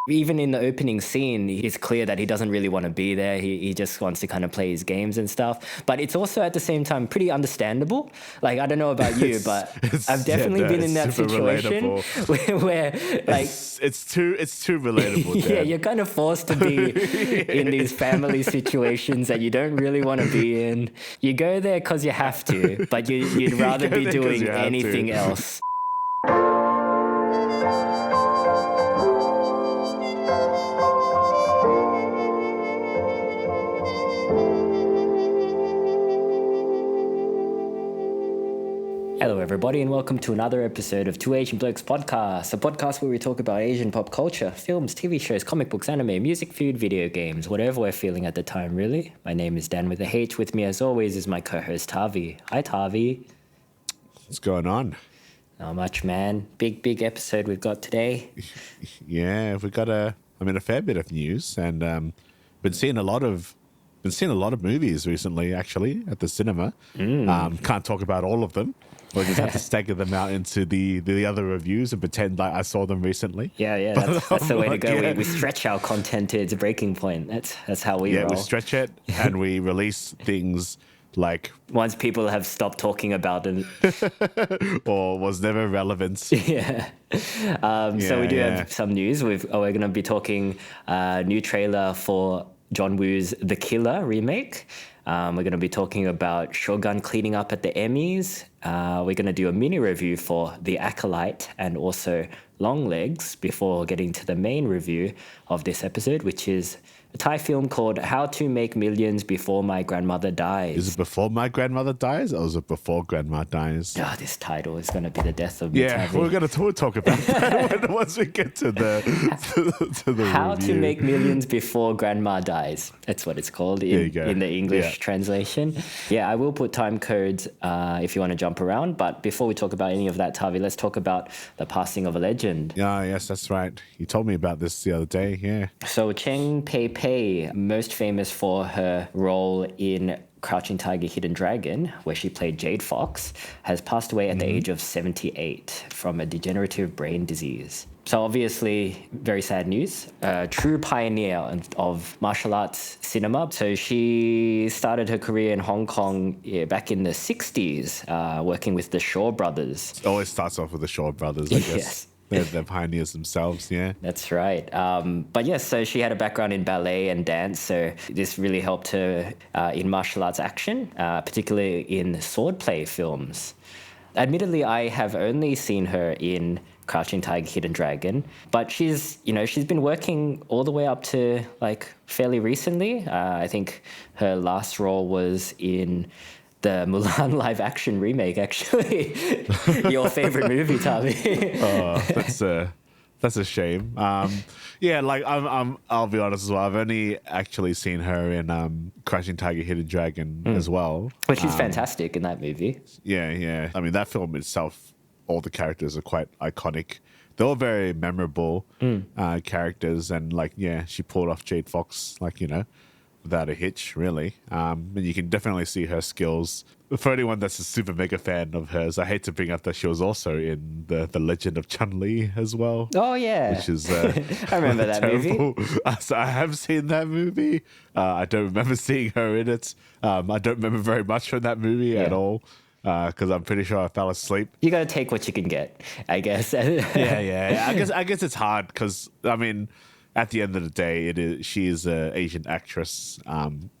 Even in the opening scene, it's clear that he doesn't really want to be there. He just wants to kind of play his games and stuff. But it's also at the same time pretty understandable. Like, I don't know about you, but I've definitely been in that situation where like it's too relatable. Yeah, you're kind of forced to be in these family situations that you don't really want to be in. You go there because you have to, but you'd rather be doing anything else. Hello, everybody, and welcome to another episode of Two Asian Blokes Podcast, a podcast where we talk about Asian pop culture, films, TV shows, comic books, anime, music, food, video games, whatever we're feeling at the time, really. My name is Dan with a H. With me, as always, is my co-host, Tavi. Hi, Tavi. What's going on? Not much, man. Big episode we've got today. Yeah, we've got a fair bit of news, and been seeing a lot of movies recently, actually, at the cinema. Can't talk about all of them. We'll just have to stagger them out into the other reviews and pretend like I saw them recently. Yeah, that's the way to go. Yeah. We stretch our content to its breaking point. That's how we roll. We stretch it and we release things like... once people have stopped talking about it. or was never relevant. Yeah. So we do have some news. We're going to be talking new trailer for John Woo's The Killer remake. We're going to be talking about Shogun cleaning up at the Emmys. We're going to do a mini review for The Acolyte and also Longlegs before getting to the main review of this episode, which is a Thai film called How to Make Millions Before My Grandmother Dies. Is it Before My Grandmother Dies or is it Before Grandma Dies? Oh, this title is going to be the death of me. Yeah, we're going to talk about that once we get to the How review. to Make Millions Before Grandma Dies. That's what it's called in the English translation. Yeah, I will put time codes if you want to jump around. But before we talk about any of that, Tavi, let's talk about the passing of a legend. Yes, that's right. You told me about this the other day, yeah. So Cheng Pei-pei, most famous for her role in Crouching Tiger, Hidden Dragon, where she played Jade Fox, has passed away at the age of 78 from a degenerative brain disease. So obviously, very sad news. A true pioneer of martial arts cinema. So she started her career in Hong Kong back in the 60s, working with the Shaw Brothers. It always starts off with the Shaw Brothers, I guess. Yes. They're pioneers themselves, yeah. That's right. But yes, so she had a background in ballet and dance, so this really helped her in martial arts action, particularly in swordplay films. Admittedly, I have only seen her in Crouching Tiger, Hidden Dragon, but she's been working all the way up to like fairly recently. I think her last role was in the Mulan live action remake, actually. Your favorite movie, Tavi. That's a shame. I'll be honest as well. I've only actually seen her in Crouching Tiger, Hidden Dragon as well. But she's fantastic in that movie. Yeah. I mean, that film itself, all the characters are quite iconic. They're all very memorable characters, and she pulled off Jade Fox, without a hitch, really. And you can definitely see her skills. For anyone that's a super mega fan of hers, I hate to bring up that she was also in the Legend of Chun-Li as well. Oh, yeah. Which is I remember that terrible. movie. So I have seen that movie. I don't remember seeing her in it. I don't remember very much from that movie at all. Because I'm pretty sure I fell asleep. You got to take what you can get, I guess. Yeah. I guess it's hard because, I mean, at the end of the day, she is an Asian actress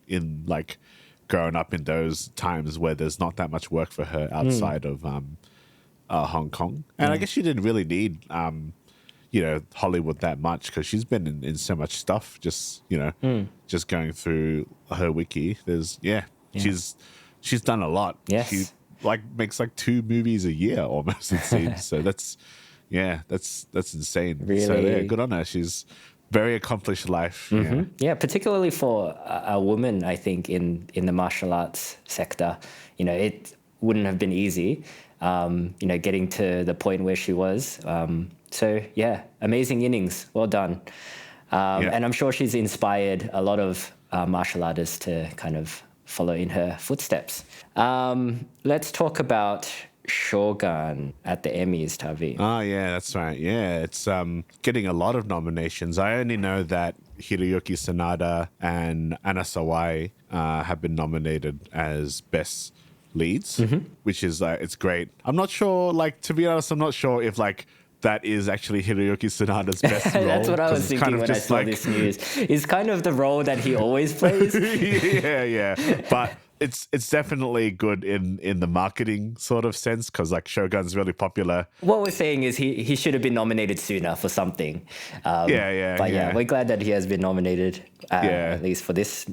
in growing up in those times where there's not that much work for her outside of Hong Kong. And I guess she didn't really need Hollywood that much because she's been in so much stuff. Just going through her wiki, she's done a lot. Yes. She makes 2 movies a year almost, it seems. So that's insane. Really? So good on her. She's very accomplished life. Mm-hmm. Yeah, particularly for a woman, I think, in the martial arts sector. It wouldn't have been easy, getting to the point where she was. So, yeah, amazing innings. Well done. And I'm sure she's inspired a lot of martial artists to kind of follow in her footsteps. Let's talk about Shogun at the Emmys, Tavi. Oh, yeah, that's right. Yeah, it's getting a lot of nominations. I only know that Hiroyuki Sanada and Anna Sawai have been nominated as best leads, which is it's great. I'm not sure, like, to be honest, I'm not sure if like that is actually Hiroyuki Sanada's best role. That's what I was thinking when I saw this news. It's kind of the role that he always plays. yeah. But it's definitely good in the marketing sort of sense because like Shogun's really popular. What we're saying is he should have been nominated sooner for something. But yeah, we're glad that he has been nominated at least for this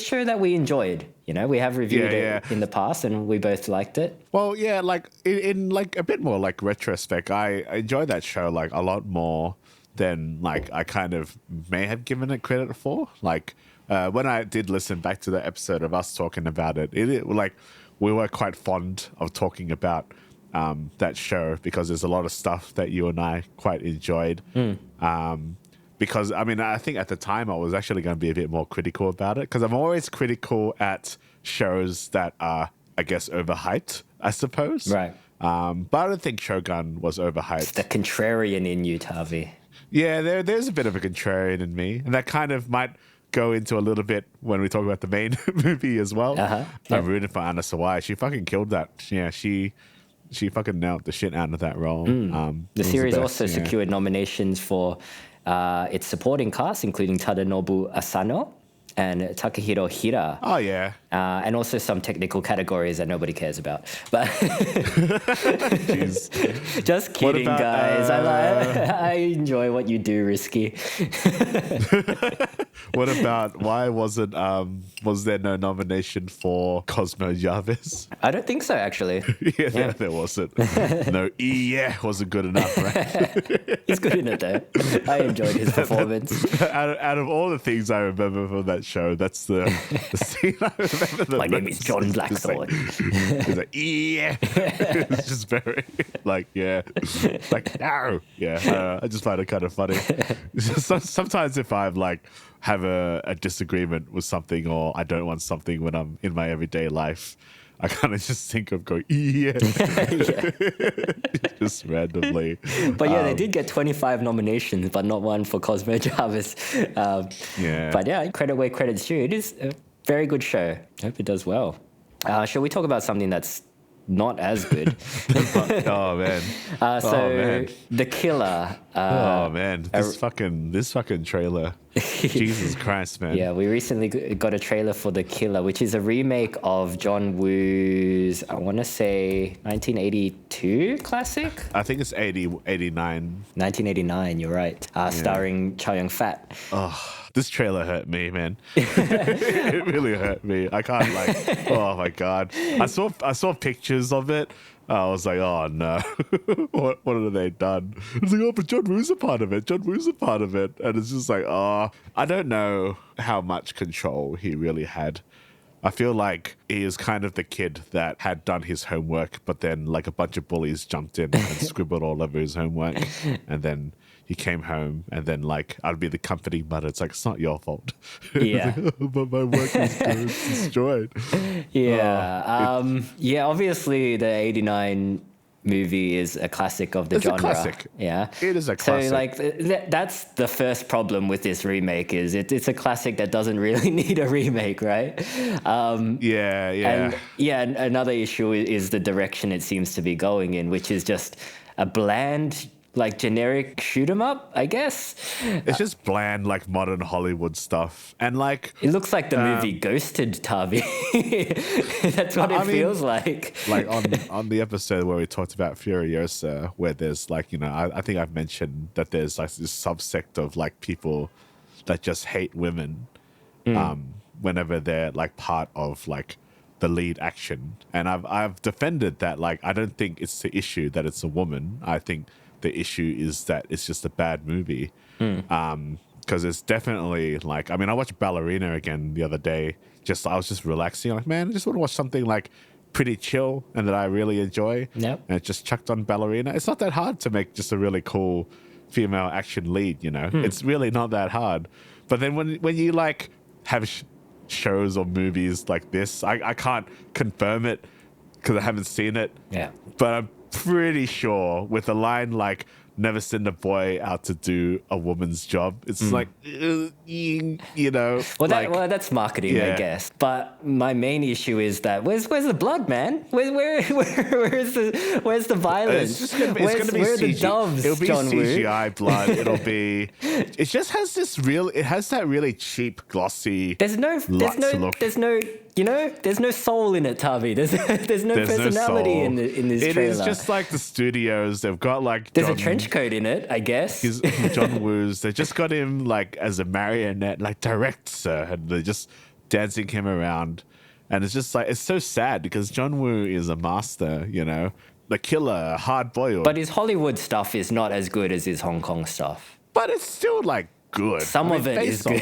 show that we enjoyed. You know, we have reviewed it in the past and we both liked it. Well, yeah, like in like a bit more like retrospect, I enjoy that show like a lot more than like I kind of may have given it credit for. Like when I did listen back to the episode of us talking about it like we were quite fond of talking about that show because there's a lot of stuff that you and I quite enjoyed. Because, I mean, I think at the time I was actually going to be a bit more critical about it because I'm always critical at shows that are, I guess, overhyped, I suppose. Right. But I don't think Shogun was overhyped. It's the contrarian in you, Tavi. Yeah, there's a bit of a contrarian in me. And that kind of might go into a little bit when we talk about the main movie as well. I'm rooting for Anna Sawai. She fucking killed that. Yeah, she fucking nailed the shit out of that role. The series also secured nominations for its supporting cast, including Tadanobu Asano and Takahiro Hira. Oh, yeah. And also some technical categories that nobody cares about. But just kidding, guys. I enjoy what you do, Risky. What about, why was there no nomination for Cosmo Jarvis? I don't think so, actually. Yeah. There wasn't. No, wasn't good enough, right? He's good in it, though. I enjoyed his performance. Out of all the things I remember from that show, that's the scene I remember. My name is John Blackthorne. He's like, it's just very, like, no. Yeah, I just find it kind of funny. Sometimes if I'm like, have a disagreement with something or I don't want something when I'm in my everyday life, I kind of just think of going, just randomly. But yeah, they did get 25 nominations, but not one for Cosmo Jarvis. But yeah, credit where credit's due. It is a very good show. I hope it does well. Shall we talk about something that's not as good? Oh man. The Killer. Oh man, this fucking trailer. Jesus Christ, man. Yeah, we recently got a trailer for The Killer, which is a remake of John Woo's, I want to say 1982 classic. I think it's 89. 1989, you're right. Starring Chow Yun-fat. Oh, this trailer hurt me, man. It really hurt me. I can't oh my God. I saw pictures of it. I was like, oh no, what have they done? It's like, oh, but John Woo's a part of it. And it's just like, oh, I don't know how much control he really had. I feel like he is kind of the kid that had done his homework, but then like a bunch of bullies jumped in and scribbled all over his homework. And then he came home and then like, I'd be the comforting mother. It's like, it's not your fault. Yeah. Like, oh, but my work is destroyed. Yeah. Obviously the 89 movie is a classic of the genre. It's a classic. Yeah. It is a classic. So like that's the first problem with this remake is it's a classic that doesn't really need a remake, right? And another issue is the direction it seems to be going in, which is just a bland, like generic shoot 'em up, I guess. It's just bland, like modern Hollywood stuff, and like it looks like the movie Ghosted, Tavi. That's what it feels like. Like on the episode where we talked about Furiosa, where there's like, you know, I think I've mentioned that there's like this subsect of like people that just hate women, whenever they're like part of like the lead action, and I've defended that. Like, I don't think it's the issue that it's a woman. I think the issue is that it's just a bad movie. Because it's definitely like, I mean, I watched Ballerina again the other day. I was just relaxing. I'm like, man, I just want to watch something like pretty chill and that I really enjoy. Yep. And just chucked on Ballerina. It's not that hard to make just a really cool female action lead, you know? It's really not that hard. But then when you like have shows or movies like this, I can't confirm it because I haven't seen it. Yeah. But I'm pretty sure with a line like, never send a boy out to do a woman's job. It's like, you know. Well, like, that's marketing, I yeah. guess. But my main issue is that where's the blood, man? Where's the violence? It's gonna be where are the doves, It'll be John Woo? CGI blood. It'll be. It just has this real. It has that really cheap, glossy. There's no soul in it, Tavi. There's no personality soul. in this trailer. It is just like the studios. They've got like. There's a trench coat in it, I guess. John Woo's. They just got him like as a marionette, like direct, sir, and they're just dancing him around, and it's just like it's so sad because John Woo is a master, you know, the killer, hard boiled. But his Hollywood stuff is not as good as his Hong Kong stuff. But it's still like good. Some of it is good.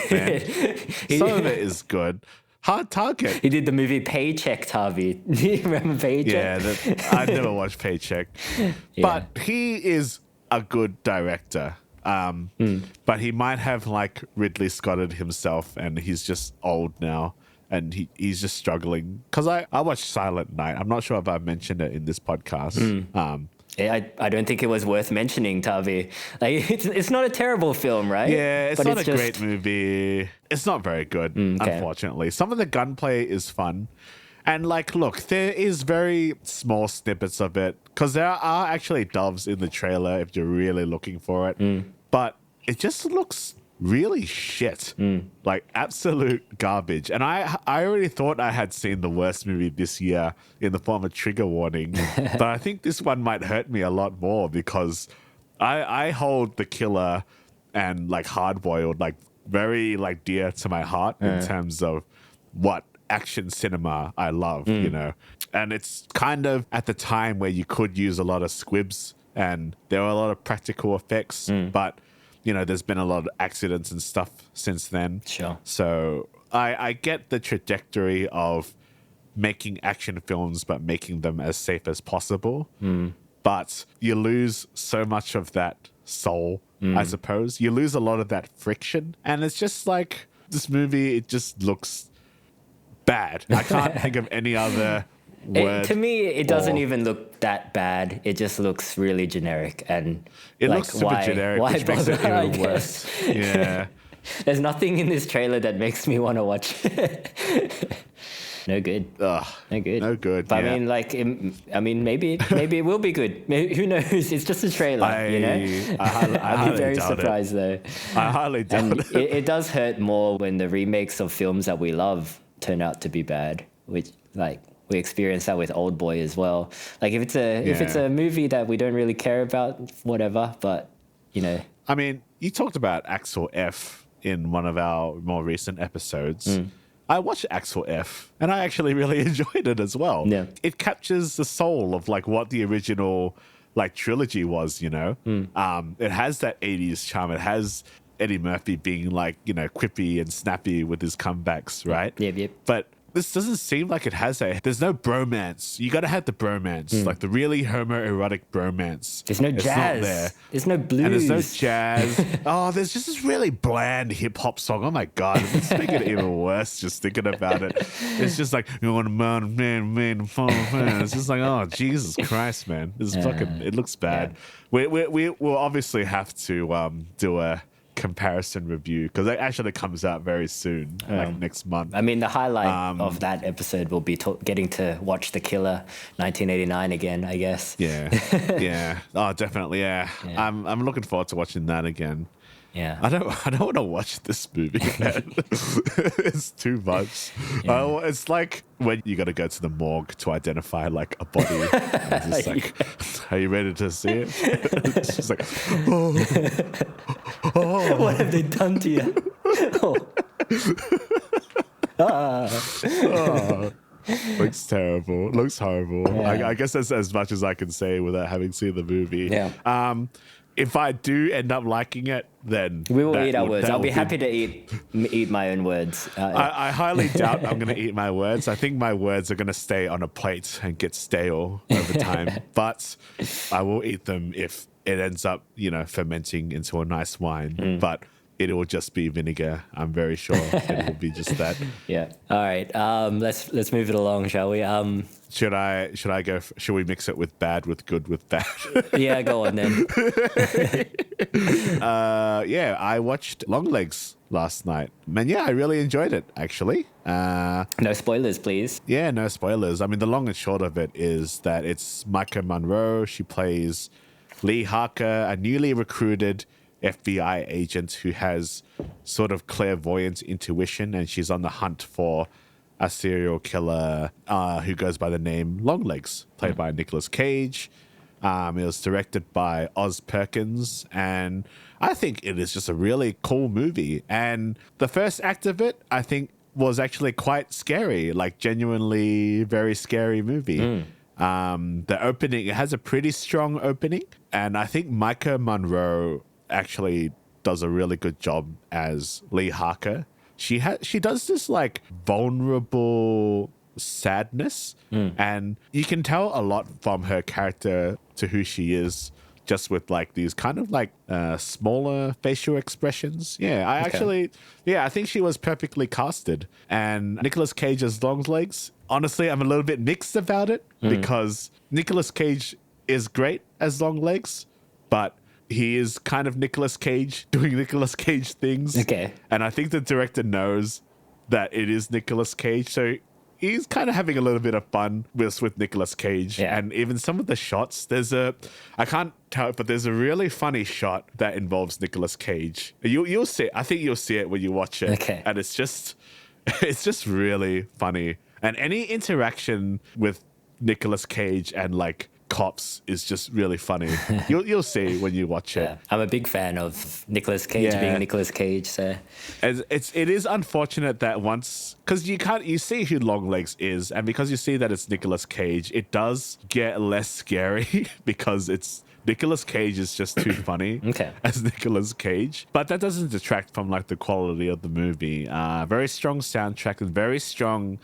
Some of it is good. Hard target. He did the movie Paycheck, Tavi. Do you remember Paycheck? Yeah, I never watched Paycheck. Yeah. But he is a good director. But he might have like Ridley Scotted himself, and he's just old now, and he's just struggling. Because I watched Silent Night. I'm not sure if I've mentioned it in this podcast. I don't think it was worth mentioning, Tavi. Like it's not a terrible film, right? Yeah, it's not a great movie. It's not very good, unfortunately. Some of the gunplay is fun. And like, look, there is very small snippets of it because there are actually doves in the trailer if you're really looking for it. But it just looks really shit, like absolute garbage. And I already thought I had seen the worst movie this year in the form of Trigger Warning, but I think this one might hurt me a lot more because I hold The Killer and like Hard Boiled like very like dear to my heart in terms of what action cinema I love, you know. And it's kind of at the time where you could use a lot of squibs and there were a lot of practical effects, but you know, there's been a lot of accidents and stuff since then. Sure. So I get the trajectory of making action films, but making them as safe as possible. But you lose so much of that soul, I suppose. You lose a lot of that friction. And it's just like this movie, it just looks bad. I can't think of any other word. To me, it doesn't even look that bad. It just looks really generic. And it like, looks super generic, which makes it even worse. Yeah. There's nothing in this trailer that makes me want to watch it. No good. Ugh, no good. No good. But yeah. I mean, maybe it will be good. Maybe, who knows? It's just a trailer, you know. I'd be very surprised though. I highly doubt it. It does hurt more when the remakes of films that we love turn out to be bad, which like we experienced that with Old Boy as well. Like if it's a movie that we don't really care about, whatever. But you know, I mean, you talked about Axel F in one of our more recent episodes. I watched Axel F and I actually really enjoyed it as well. Yeah. It captures the soul of like what the original like trilogy was, you know. It has that 80s charm. It has Eddie Murphy being like, you know, quippy and snappy with his comebacks, right? Yep. But this doesn't seem like it has that. There's no bromance. You got to have the bromance, like the really homoerotic bromance. There's no it's jazz. Not there. There's no blues. And there's no jazz. Oh, there's just this really bland hip hop song. Oh my God. It's making it even worse just thinking about it. It's just like, you want a man. It's just like, oh, Jesus Christ, man. This is fucking, it looks bad. Yeah. We'll obviously have to do a comparison review because it actually comes out very soon, like next month. I mean, the highlight of that episode will be getting to watch The Killer 1989 again, I guess. Yeah. Oh, definitely. Yeah. I'm looking forward to watching that again. Yeah. I don't want to watch this movie again. It's too much. Yeah. It's like when you got to go to the morgue to identify like a body. It's just like, are you ready to see it? It's just like, oh. What have they done to you? Looks terrible. Looks horrible. Yeah. I guess that's as much as I can say without having seen the movie. Yeah. If I do end up liking it, then we will eat our words. I'll be happy to eat my own words. I highly doubt I'm going to eat my words. I think my words are going to stay on a plate and get stale over time. But I will eat them if it ends up, you know, fermenting into a nice wine. But it will just be vinegar. I'm very sure it will be just that. Yeah. All right. Let's move it along, shall we? Should I go? Should we mix it with bad, with good, with bad? Yeah, go on then. Yeah, I watched Longlegs last night. Man, yeah, I really enjoyed it, actually. No spoilers, please. Yeah, no spoilers. I mean, the long and short of it is that it's Micah Monroe. She plays Lee Harker, a newly recruited FBI agent who has sort of clairvoyant intuition, and she's on the hunt for a serial killer who goes by the name Longlegs, played by Nicolas Cage. It was directed by Oz Perkins, and I think it is just a really cool movie. And the first act of it, I think, was actually quite scary, like genuinely very scary movie. The opening, it has a pretty strong opening, and I think Micah Monroe actually does a really good job as Lee Harker. She does this like vulnerable sadness, and you can tell a lot from her character to who she is, just with like these kind of like smaller facial expressions. I think she was perfectly casted. And Nicolas Cage's Longlegs, honestly, I'm a little bit mixed about it because Nicolas Cage is great as Longlegs, but he is kind of Nicolas Cage doing Nicolas Cage things. Okay. And I think the director knows that it is Nicolas Cage. So he's kind of having a little bit of fun with Nicolas Cage. Yeah. And even some of the shots, I can't tell it, but there's a really funny shot that involves Nicolas Cage. You'll see it. I think you'll see it when you watch it. Okay. And it's just really funny. And any interaction with Nicolas Cage and like cops is just really funny. You'll see when you watch it. Yeah. I'm a big fan of Nicolas Cage being Nicolas Cage. So it is unfortunate that once, because you see who Longlegs is, and because you see that it's Nicolas Cage, it does get less scary because it's Nicolas Cage is just too funny as Nicolas Cage. But that doesn't detract from like the quality of the movie. Very strong soundtrack and very strong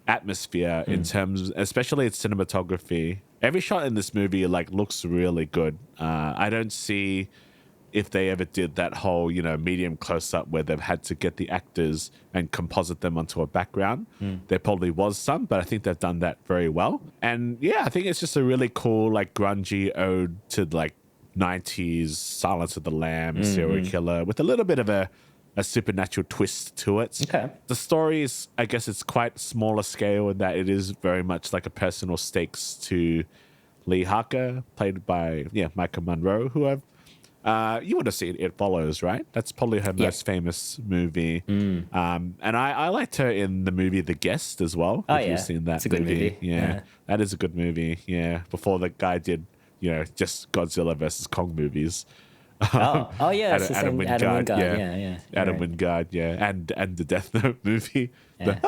atmosphere in terms, especially its cinematography. Every shot in this movie like looks really good. I don't see if they ever did that whole, medium close up where they've had to get the actors and composite them onto a background. There probably was some, but I think they've done that very well. And yeah, I think it's just a really cool, like grungy ode to like 90s Silence of the Lambs, serial killer with a little bit of a supernatural twist to it. Okay. The story is, I guess it's quite smaller scale in that it is very much like a personal stakes to Lee Harker, played by, Micah Monroe, who you would have seen It Follows, right? That's probably her most famous movie. And I liked her in the movie The Guest as well. If you've seen that it's a good movie. Yeah, that is a good movie. Yeah, before the guy did, just Godzilla versus Kong movies. Adam Wingard. Adam Wingard, and the Death Note movie. Yeah.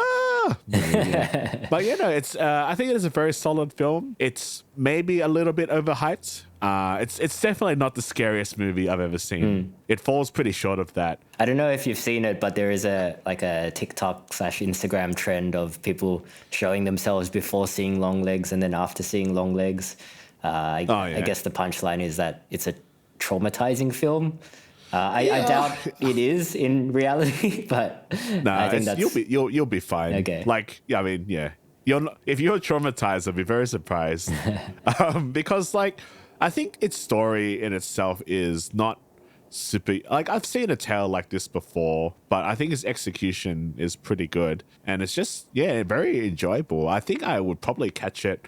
But it's I think it is a very solid film. It's maybe a little bit overhyped. It's definitely not the scariest movie I've ever seen. It falls pretty short of that. I don't know if you've seen it, but there is a TikTok/Instagram trend of people showing themselves before seeing Longlegs and then after seeing Longlegs. I guess the punchline is that it's a traumatizing film. I doubt it is in reality, but I think that's you'll be fine. Okay. Like, I mean, if you're traumatized, I'll be very surprised. Because like, I think its story in itself is not super, like I've seen a tale like this before, but I think its execution is pretty good. And it's just, very enjoyable. I think I would probably catch it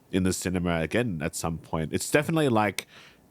in the cinema again at some point. It's definitely like,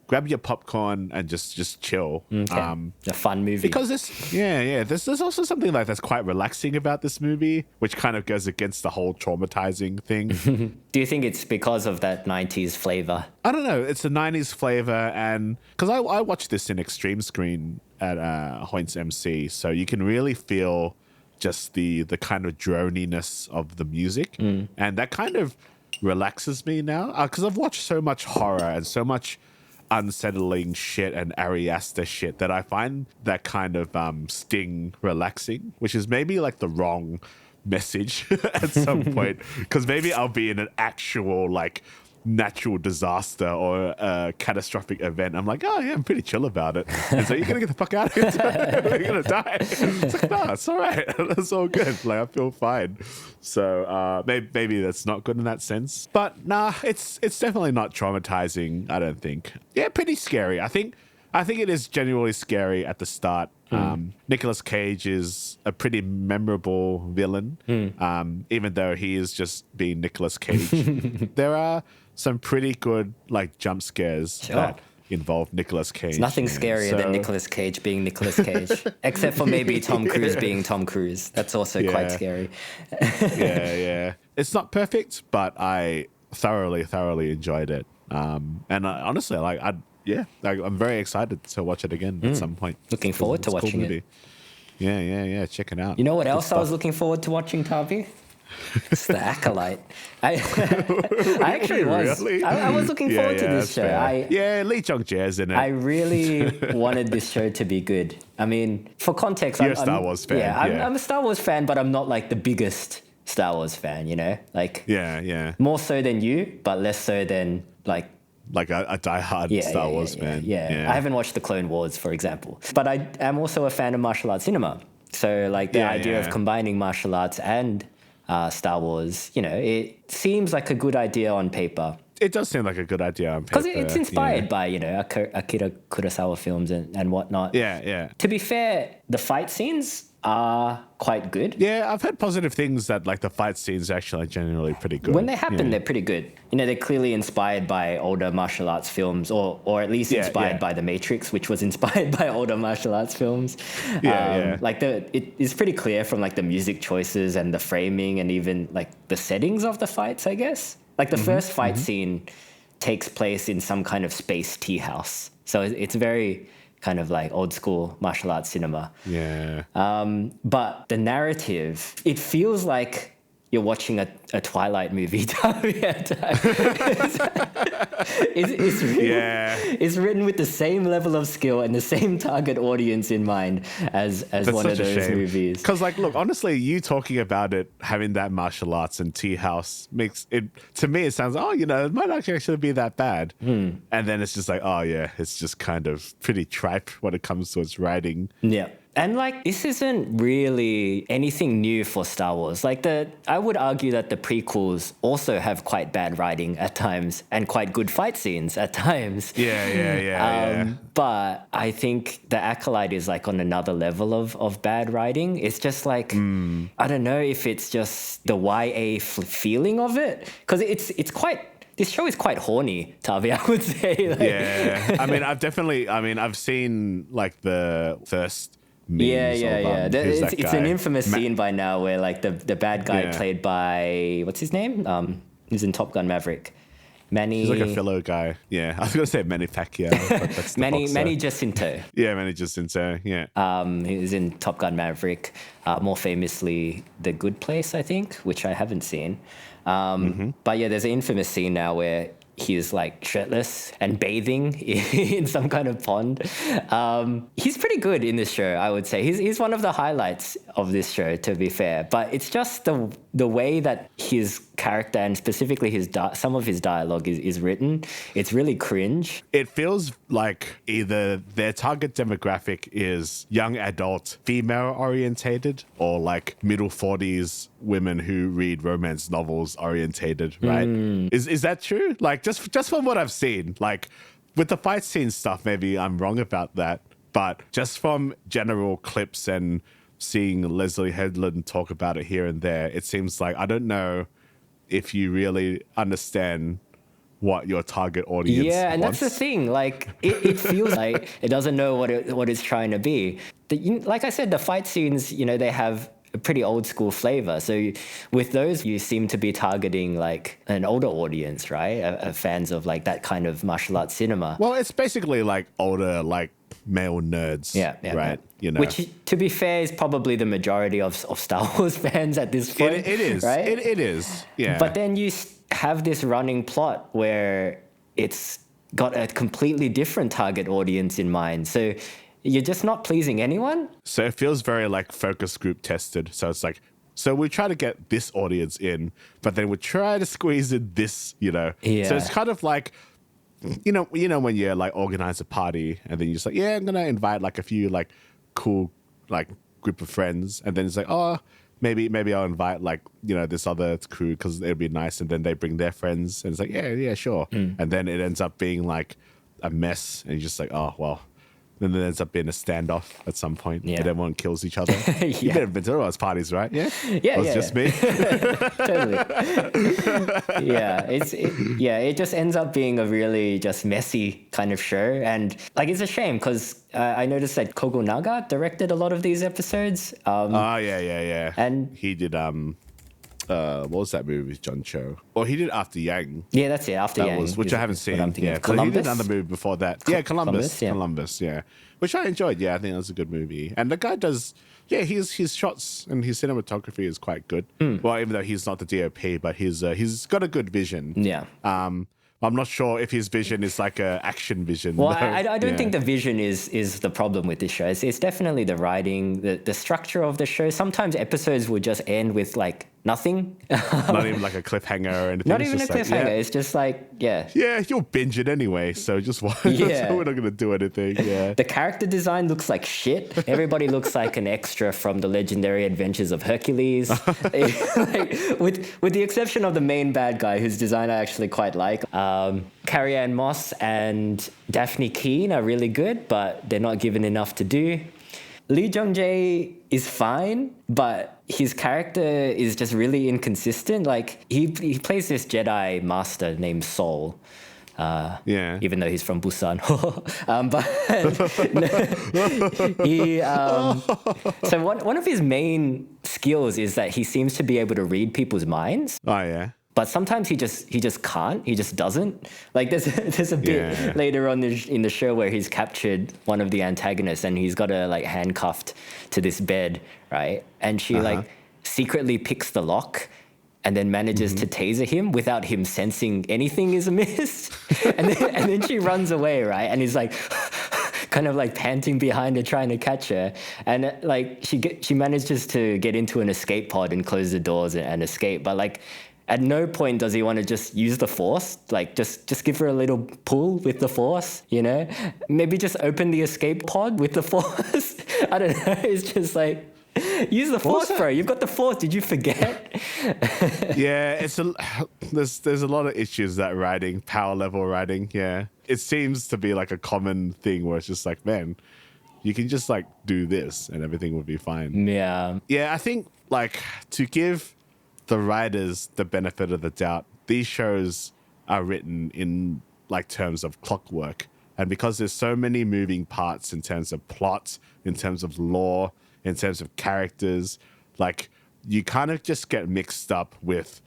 grab your popcorn and just chill. A fun movie. Because there's also something like that's quite relaxing about this movie, which kind of goes against the whole traumatizing thing. Do you think it's because of that 90s flavor? I don't know. It's a 90s flavor, and because I watched this in extreme screen at Hoynt's MC, so you can really feel just the kind of droniness of the music, and that kind of relaxes me now because I've watched so much horror and so much unsettling shit and Ari Aster shit that I find that kind of sting relaxing, which is maybe like the wrong message at some point, because maybe I'll be in an actual like natural disaster or a catastrophic event, I'm like, oh yeah, I'm pretty chill about it. And so you're gonna get the fuck out of here. You're gonna die. It's like, no, it's all right. That's all good. Like I feel fine. So maybe that's not good in that sense. But nah, it's definitely not traumatizing. I don't think. Yeah, pretty scary. I think it is genuinely scary at the start. Nicolas Cage is a pretty memorable villain, even though he is just being Nicolas Cage. There are some pretty good like jump scares that involve Nicolas Cage. It's nothing scarier than Nicolas Cage being Nicolas Cage, except for maybe Tom Cruise being Tom Cruise. That's also quite scary. yeah. It's not perfect, but I thoroughly enjoyed it. And honestly, I'm very excited to watch it again at some point. Looking forward to watching it. Yeah. Check it out. You know what else I was looking forward to watching, Tavi? It's The Acolyte. I actually was. Really? I was looking forward to this show. Lee Jong-jae's in it. I really wanted this show to be good. I mean, for context, You're a Star Wars fan. Yeah, I'm a Star Wars fan, but I'm not like the biggest Star Wars fan, you know? Like, more so than you, but less so than like a diehard Star Wars fan. Yeah. I haven't watched the Clone Wars, for example. But I am also a fan of martial arts cinema. So like the idea of combining martial arts and Star Wars, you know, it seems like a good idea on paper. It does seem like a good idea on paper. Because it's inspired by, you know, Akira Kurosawa films and whatnot. Yeah. To be fair, the fight scenes are quite good. Yeah, I've heard positive things that like the fight scenes are actually generally pretty good. When they happen, they're pretty good. You know, they're clearly inspired by older martial arts films, or at least inspired by The Matrix, which was inspired by older martial arts films. Like it is pretty clear from like the music choices and the framing and even like the settings of the fights, I guess. Like the first fight scene takes place in some kind of space tea house. So it's very kind of like old school martial arts cinema. Yeah. But the narrative, it feels like you're watching a Twilight movie. It's written with the same level of skill and the same target audience in mind as one of those movies. Because like, look, honestly, you talking about it, having that martial arts and tea house makes it, to me, it sounds, it might actually be that bad. And then it's just like, it's just kind of pretty tripe when it comes to its writing. Yeah. And like, this isn't really anything new for Star Wars. Like I would argue that the prequels also have quite bad writing at times and quite good fight scenes at times. But I think The Acolyte is like on another level of bad writing. It's just like, I don't know if it's just the YA feeling of it. Because it's quite... This show is quite horny, Tavi, I would say. I've seen like the first... It's an infamous scene by now where like the bad guy played by, what's his name? He's in Top Gun Maverick. Manny... He's like a fellow guy. Yeah, I was going to say Manny Pacquiao, but that's the Manny Jacinto. Yeah, Manny Jacinto, yeah. He was in Top Gun Maverick, more famously The Good Place, I think, which I haven't seen. But yeah, there's an infamous scene now where he's like shirtless and bathing in some kind of pond. He's pretty good in this show, I would say. He's one of the highlights of this show, to be fair. But it's just the way that his character and specifically some of his dialogue is written. It's really cringe. It feels like either their target demographic is young adult female orientated or like middle 40s women who read romance novels orientated, right? Is that true? Like just from what I've seen, like with the fight scene stuff, maybe I'm wrong about that, but just from general clips and seeing Leslie Headland talk about it here and there, it seems like, I don't know if you really understand what your target audience wants. And that's the thing. Like, it feels like it doesn't know what it's trying to be. Like I said, the fight scenes, they have a pretty old school flavor. So with those, you seem to be targeting like an older audience, right? Fans of like that kind of martial arts cinema. Well, it's basically like older, like male nerds, right? Which, to be fair, is probably the majority of Star Wars fans at this point. It is, right? It is, yeah. But then you have this running plot where it's got a completely different target audience in mind. So you're just not pleasing anyone. So it feels very like focus group tested. So it's like So we try to get this audience in, but then we try to squeeze in this, So it's kind of like, when you like organize a party and then you're just like, yeah, I'm going to invite like a few like cool like group of friends. And then it's like, oh, maybe I'll invite like, this other crew because it'll be nice. And then they bring their friends and it's like, yeah, sure. And then it ends up being like a mess. And you're just like, oh, well. Then there ends up being a standoff at some point. Yeah. And everyone kills each other. You've been to those parties, right? Yeah. Yeah. It's just me. Totally. It just ends up being a really just messy kind of show. And like, it's a shame because I noticed that Kogunaga directed a lot of these episodes. Yeah. And he did, what was that movie with John Cho? Well, he did After Yang. Yeah, that's it. After Yang, which I haven't seen. Yeah, Columbus? He did another movie before that. Columbus. Yeah, which I enjoyed. Yeah, I think that was a good movie. And the guy does. Yeah, his shots and his cinematography is quite good. Well, even though he's not the DOP, but he's got a good vision. Yeah. I'm not sure if his vision is like a action vision. Well, I don't think the vision is the problem with this show. It's definitely the writing, the structure of the show. Sometimes episodes will just end with like nothing. Not even like a cliffhanger or anything. Not even a cliffhanger. It's just like, Yeah, you'll binge it anyway, so just watch. Yeah. So we're not going to do anything. Yeah. The character design looks like shit. Everybody looks like an extra from the Legendary Adventures of Hercules. with the exception of the main bad guy, whose design I actually quite like. Carrie Ann Moss and Daphne Keane are really good, but they're not given enough to do. Lee Jung-jae is fine, but his character is just really inconsistent. Like, he plays this Jedi master named Sol. Even though he's from Busan. So one of his main skills is that he seems to be able to read people's minds. Oh, yeah. But sometimes he just can't. He just doesn't. Like there's a bit later on in the show where he's captured one of the antagonists and he's got her like handcuffed to this bed, right? And she like secretly picks the lock and then manages to taser him without him sensing anything is amiss. and then she runs away, right? And he's like kind of like panting behind her trying to catch her. And like she manages to get into an escape pod and close the doors and escape. But like at no point does he want to just use the force, like just give her a little pull with the force, Maybe just open the escape pod with the force. I don't know. It's just like, use the force, bro. You've got the force. Did you forget? Yeah, there's a lot of issues that writing, power level writing. Yeah, it seems to be like a common thing where it's just like, man, you can just like do this and everything will be fine. Yeah. Yeah, I think like to give the writers the benefit of the doubt, these shows are written in like terms of clockwork. And because there's so many moving parts in terms of plot, in terms of lore, in terms of characters, like you kind of just get mixed up with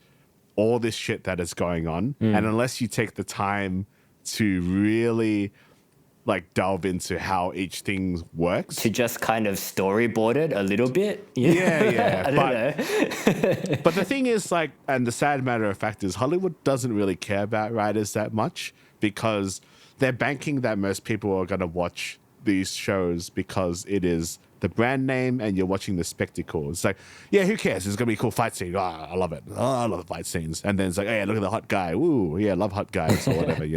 all this shit that is going on. And unless you take the time to really like delve into how each thing works, to just kind of storyboard it a little bit. Yeah. I don't know. But the thing is, like, and the sad matter of fact is Hollywood doesn't really care about writers that much because they're banking that most people are going to watch these shows because it is the brand name and you're watching the spectacle. It's like, yeah, who cares? It's going to be a cool fight scene. Oh, I love it. Oh, I love the fight scenes. And then it's like, hey, look at the hot guy. Woo, yeah, love hot guys or whatever,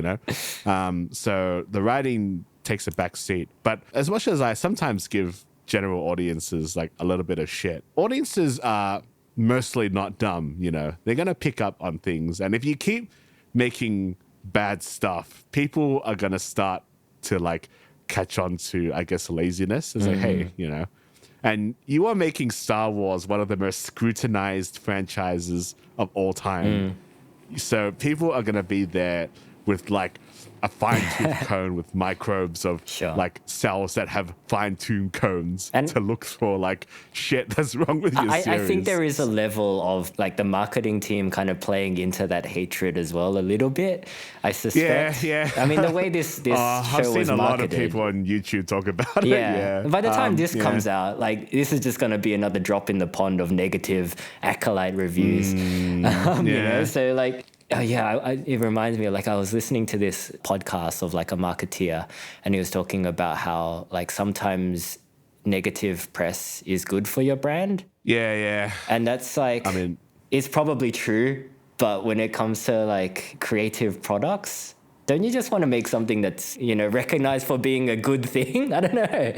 So the writing takes a back seat. But as much as I sometimes give general audiences like a little bit of shit, audiences are mostly not dumb, They're going to pick up on things. And if you keep making bad stuff, people are going to start to like catch on to, I guess, laziness. It's like, hey, and you are making Star Wars one of the most scrutinized franchises of all time. So people are going to be there with like a fine-tuned cone with microbes of like cells that have fine-tuned cones and to look for like shit that's wrong with your series. I think there is a level of like the marketing team kind of playing into that hatred as well a little bit, I suspect. Yeah. I mean, the way this show was marketed. I've seen a lot of people on YouTube talk about it. Yeah. By the time this comes out, like this is just going to be another drop in the pond of negative Acolyte reviews. So like, oh yeah, it reminds me of like I was listening to this podcast of like a marketeer and he was talking about how like sometimes negative press is good for your brand. Yeah. And that's like, I mean, it's probably true, but when it comes to like creative products, don't you just want to make something that's, recognized for being a good thing? I don't know.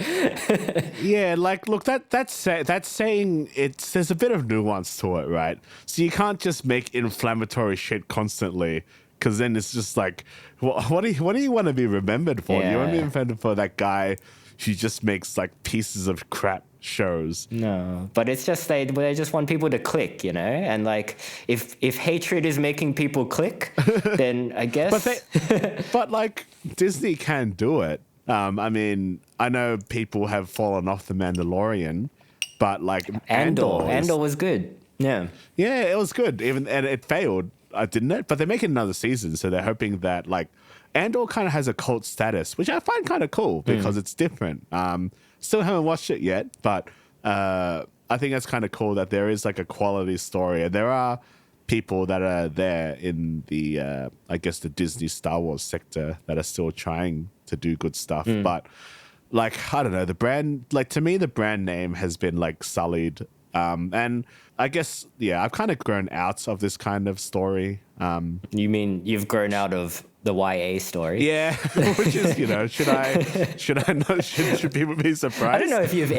yeah, like, look, that's saying there's a bit of nuance to it, right? So you can't just make inflammatory shit constantly, because then it's just like, what do you want to be remembered for? You want to be remembered for that guy who just makes like pieces of crap shows. No, but it's just they just want people to click, and like if hatred is making people click, then I guess. But like Disney can do it. I mean, I know people have fallen off The Mandalorian, but like Andor was good. Yeah, it was good. And it failed, didn't it? But they're making another season, so they're hoping that like Andor kind of has a cult status, which I find kind of cool because it's different. Still haven't watched it yet, but I think that's kind of cool that there is like a quality story, and there are people that are there in the I guess the Disney Star Wars sector that are still trying to do good stuff. But like, I don't know, the brand, like, to me the brand name has been like sullied, and I guess I've kind of grown out of this kind of story. You mean you've grown out of the YA story? Yeah, which is, should I not? Should people be surprised? I don't know if you've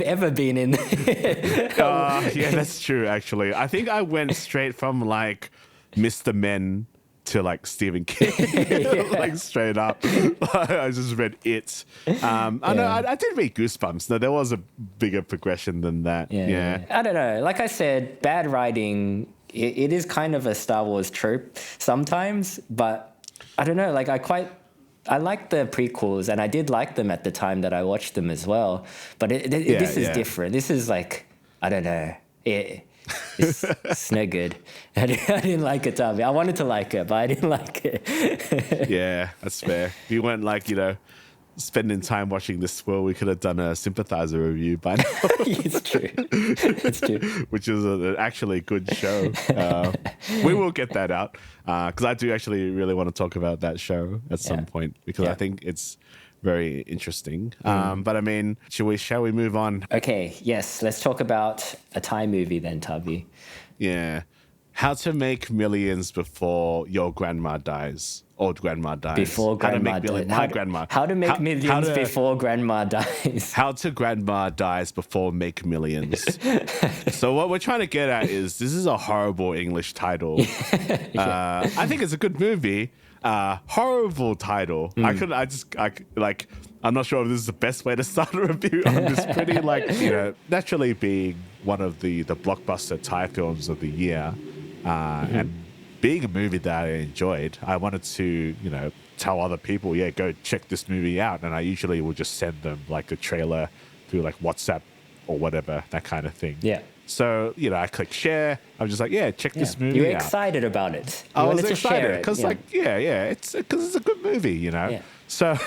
ever been in. Yeah, that's true. Actually, I think I went straight from like Mr. Men to like Stephen King, like straight up. I just read it. I know I did read Goosebumps. No, there was a bigger progression than that. Yeah. I don't know. Like I said, bad writing. It is kind of a Star Wars trope sometimes, but I don't know. Like I like the prequels, and I did like them at the time that I watched them as well. But this is different. This is like, I don't know. It's no good. I didn't like it, Tommy. I wanted to like it, but I didn't like it. Yeah, that's fair. You weren't like, spending time watching this Swirl, we could have done a Sympathizer review by now. It's true. It's true. Which is an actually good show. We will get that out because I do actually really want to talk about that show at some point because I think it's very interesting. But I mean, shall we move on? Okay, yes. Let's talk about a Thai movie then, Tavi. Yeah. How to make millions before your grandma dies. Old grandma dies. Before grandma dies. Grandma. How to make millions before grandma dies. How to grandma dies before make millions. So what we're trying to get at is this is a horrible English title. I think it's a good movie. Horrible title. I'm not sure if this is the best way to start a review on this pretty naturally being one of the blockbuster Thai films of the year. And being a movie that I enjoyed, I wanted to, tell other people, go check this movie out. And I usually will just send them like a trailer through like WhatsApp or whatever, that kind of thing. Yeah. So, I click share. I'm just like, check this movie out. You were excited about it. I was excited because because it's a good movie, Yeah. So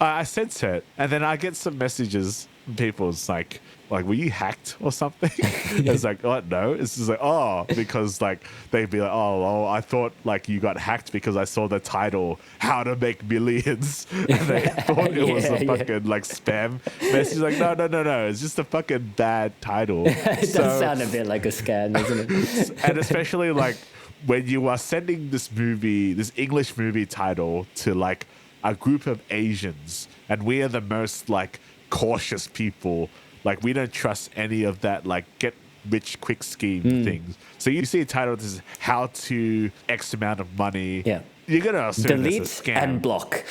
I sent it, and then I get some messages from people. It's like, were you hacked or something? It's like, oh, no. It's just like, because like they'd be like, oh, I thought like you got hacked because I saw the title, How to Make Millions. And they thought it was a fucking like spam message. Like, no. It's just a fucking bad title. It does sound a bit like a scam, doesn't it? And especially like when you are sending this English movie title to like a group of Asians, and we are the most like cautious people. Like, we don't trust any of that, like, get rich quick scheme things. So you see a title that says how to X amount of money. Yeah. You're going to assume delete it's a scam. and block.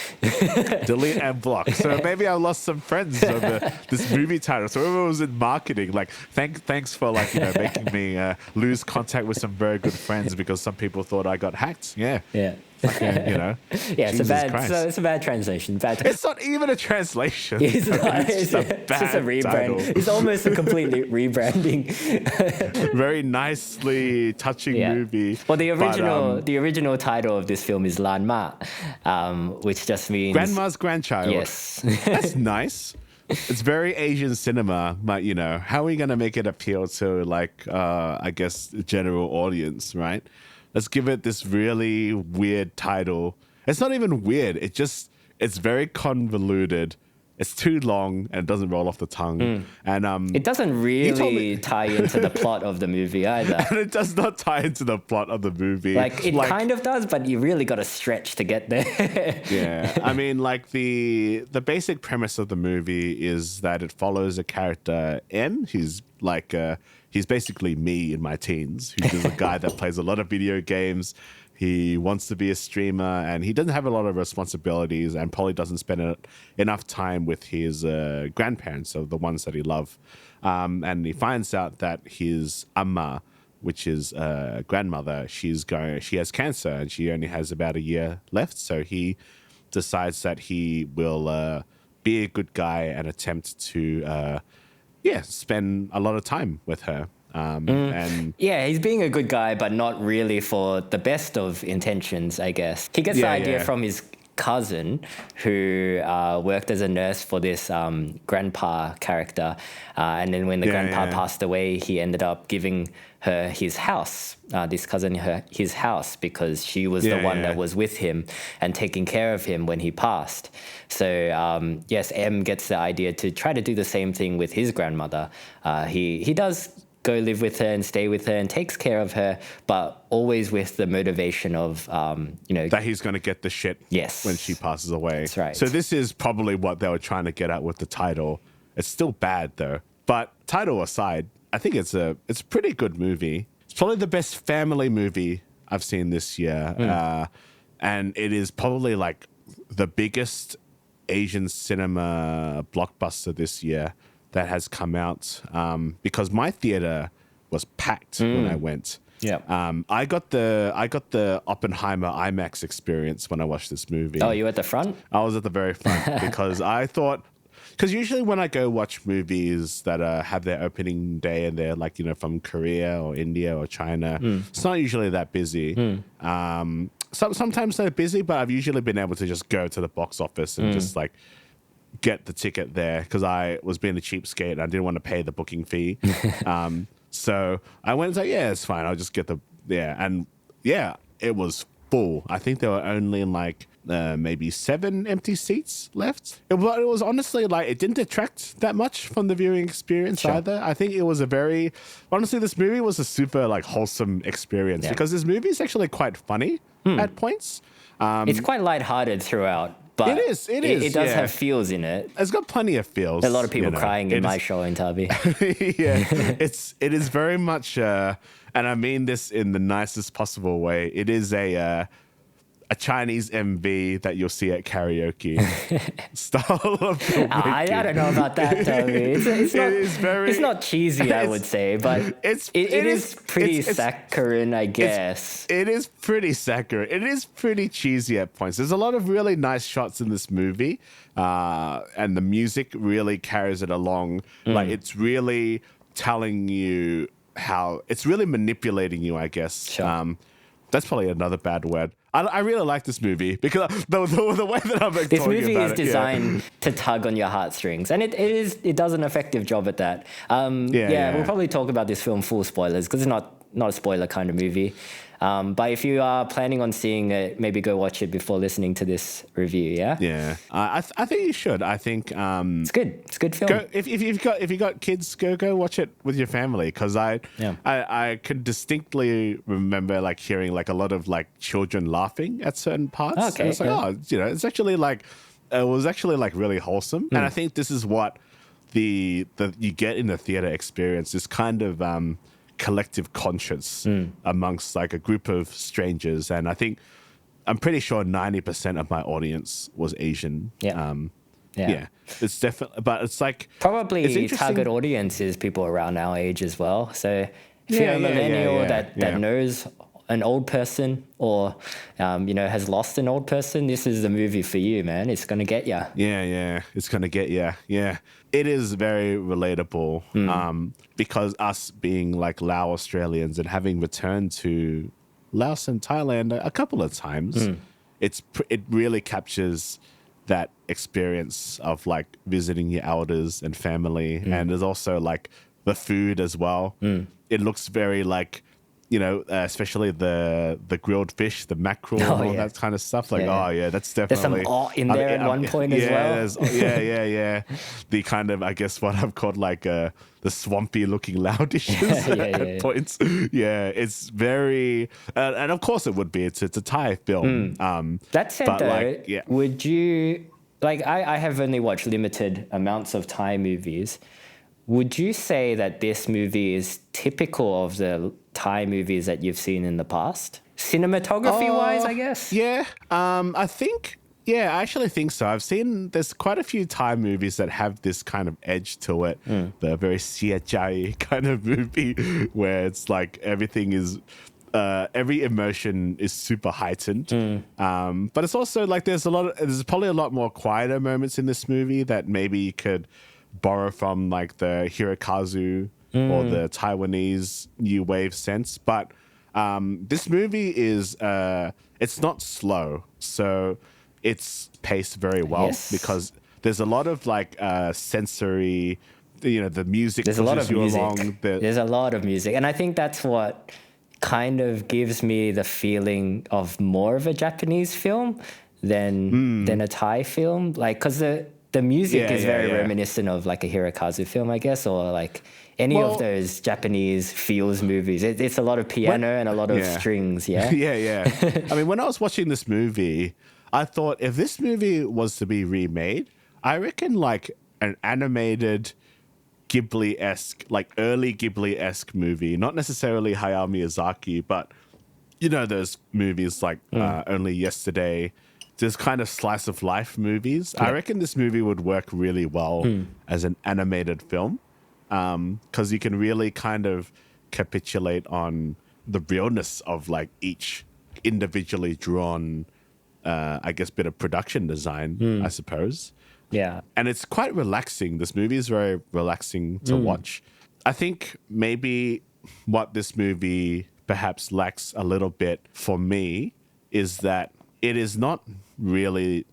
Delete and block. So maybe I lost some friends over this movie title. So whoever was in marketing, like, thanks for, like, making me lose contact with some very good friends because some people thought I got hacked. Yeah. Yeah. Fucking, Yeah, it's a bad translation. It's not even a translation. It's just a rebrand. Title. It's almost a complete rebranding. Very nicely touching movie. Well, the original title of this film is Lahn, which just means grandma's grandchild. Yes, that's nice. It's very Asian cinema, but how are we gonna make it appeal to like I guess the general audience, right? Let's give it this really weird title. It's not even weird. It's very convoluted, It's too long and it doesn't roll off the tongue. And It doesn't really tie into the plot of the movie either. and it does not tie into the plot of the movie. Like, it kind of does, but you really got to stretch to get there. Yeah, I mean, like the basic premise of the movie is that it follows a character M. He's basically me in my teens. He's a guy that plays a lot of video games. He wants to be a streamer, and he doesn't have a lot of responsibilities, and probably doesn't spend enough time with his grandparents, or the ones that he loves. And he finds out that his Amah, which is grandmother, she has cancer, and she only has about a year left. So he decides that he will be a good guy and attempt to spend a lot of time with her. And Yeah, he's being a good guy, but not really for the best of intentions, I guess. He gets the idea from his cousin who worked as a nurse for this grandpa character. And then when the grandpa passed away, he ended up giving her his house, this cousin his house, because she was the one that was with him and taking care of him when he passed. So yes, M gets the idea to try to do the same thing with his grandmother. He does go live with her and stay with her and takes care of her, but always with the motivation of, that he's going to get the shit when she passes away. That's right. So this is probably what they were trying to get at with the title. It's still bad though. But title aside, I think it's a pretty good movie. It's probably the best family movie I've seen this year. And it is probably like the biggest Asian cinema blockbuster this year that has come out, because my theater was packed when I went. Yeah. I got the Oppenheimer IMAX experience when I watched this movie. Oh, you were at the front? I was at the very front because I thought, because usually when I go watch movies that have their opening day and they're like, from Korea or India or China, it's not usually that busy. Sometimes they're busy, but I've usually been able to just go to the box office and just like get the ticket there, because I was being a cheapskate and I didn't want to pay the booking fee. So I went and said, it's fine. I'll just get it was full. I think there were only like maybe 7 empty seats left. It was honestly like, it didn't detract that much from the viewing experience either. I think it was honestly, this movie was a super like wholesome experience because this movie is actually quite funny at points. It's quite lighthearted throughout. But it is. It does have feels in it. It's got plenty of feels. A lot of people crying in my show in Tabi. It is very much, and I mean this in the nicest possible way. It is a Chinese MV that you'll see at karaoke style of filmmaking. I don't know about that, Toby. It's not cheesy, I would say, but it is pretty saccharine, I guess. It is pretty saccharine. It is pretty cheesy at points. There's a lot of really nice shots in this movie, and the music really carries it along. Like, it's really telling you how... It's really manipulating you, I guess. Sure. That's probably another bad word. I really like this movie because the way that I'm this movie is designed to tug on your heartstrings, and it does an effective job at that. We'll probably talk about this film full spoilers because it's not a spoiler kind of movie. But if you are planning on seeing it, maybe go watch it before listening to this review. Yeah. I think you should. I think it's good. It's a good film. If you've got kids, go watch it with your family, because I could distinctly remember like hearing like a lot of like children laughing at certain parts. Okay. And it's like it's actually like it was actually like really wholesome, and I think this is what the you get in the theater experience. This kind of collective conscience amongst like a group of strangers, and I'm pretty sure 90% of my audience was Asian. It's definitely, but it's like probably target audience is people around our age as well. So if you're a millennial that knows an old person or has lost an old person, this is the movie for you, man. It's gonna get you. It's gonna get you. It is very relatable, because us being like Lao Australians and having returned to Laos and Thailand a couple of times, it really captures that experience of like visiting your elders and family, and there's also like the food as well. It looks very like especially the grilled fish, the mackerel, and all that kind of stuff. Like, that's definitely. There's some in there at one point as well. Yeah. The kind of, I guess, what I've called like the swampy looking Lao dishes at points. Yeah, it's very, and of course it would be. It's a Thai film. That said, though, would you like? I have only watched limited amounts of Thai movies. Would you say that this movie is typical of the Thai movies that you've seen in the past? Cinematography-wise, I guess? Yeah, I actually think so. There's quite a few Thai movies that have this kind of edge to it. The very Sia Jai kind of movie where it's like everything is, every emotion is super heightened. But it's also like there's probably a lot more quieter moments in this movie that maybe you could borrow from like the Hirokazu or the Taiwanese new wave sense. But this movie is, it's not slow. So it's paced very well because there's a lot of like sensory, the music. There's a lot of music. There's a lot of music. And I think that's what kind of gives me the feeling of more of a Japanese film than a Thai film. Like, because the music is very reminiscent of like a Hirokazu film, I guess, or like any of those Japanese feels movies. It's a lot of piano and a lot of strings, yeah? Yeah. I mean, when I was watching this movie, I thought if this movie was to be remade, I reckon like an animated Ghibli-esque, like early Ghibli-esque movie, not necessarily Hayao Miyazaki, but those movies like Only Yesterday, this kind of slice of life movies. I reckon this movie would work really well as an animated film because you can really kind of capitulate on the realness of like each individually drawn, I guess, bit of production design, I suppose. Yeah. And it's quite relaxing. This movie is very relaxing to watch. I think maybe what this movie perhaps lacks a little bit for me is that it is not really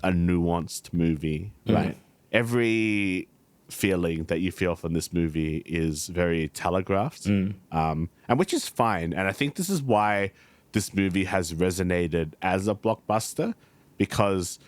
a nuanced movie, right? Every feeling that you feel from this movie is very telegraphed, and which is fine. And I think this is why this movie has resonated as a blockbuster, because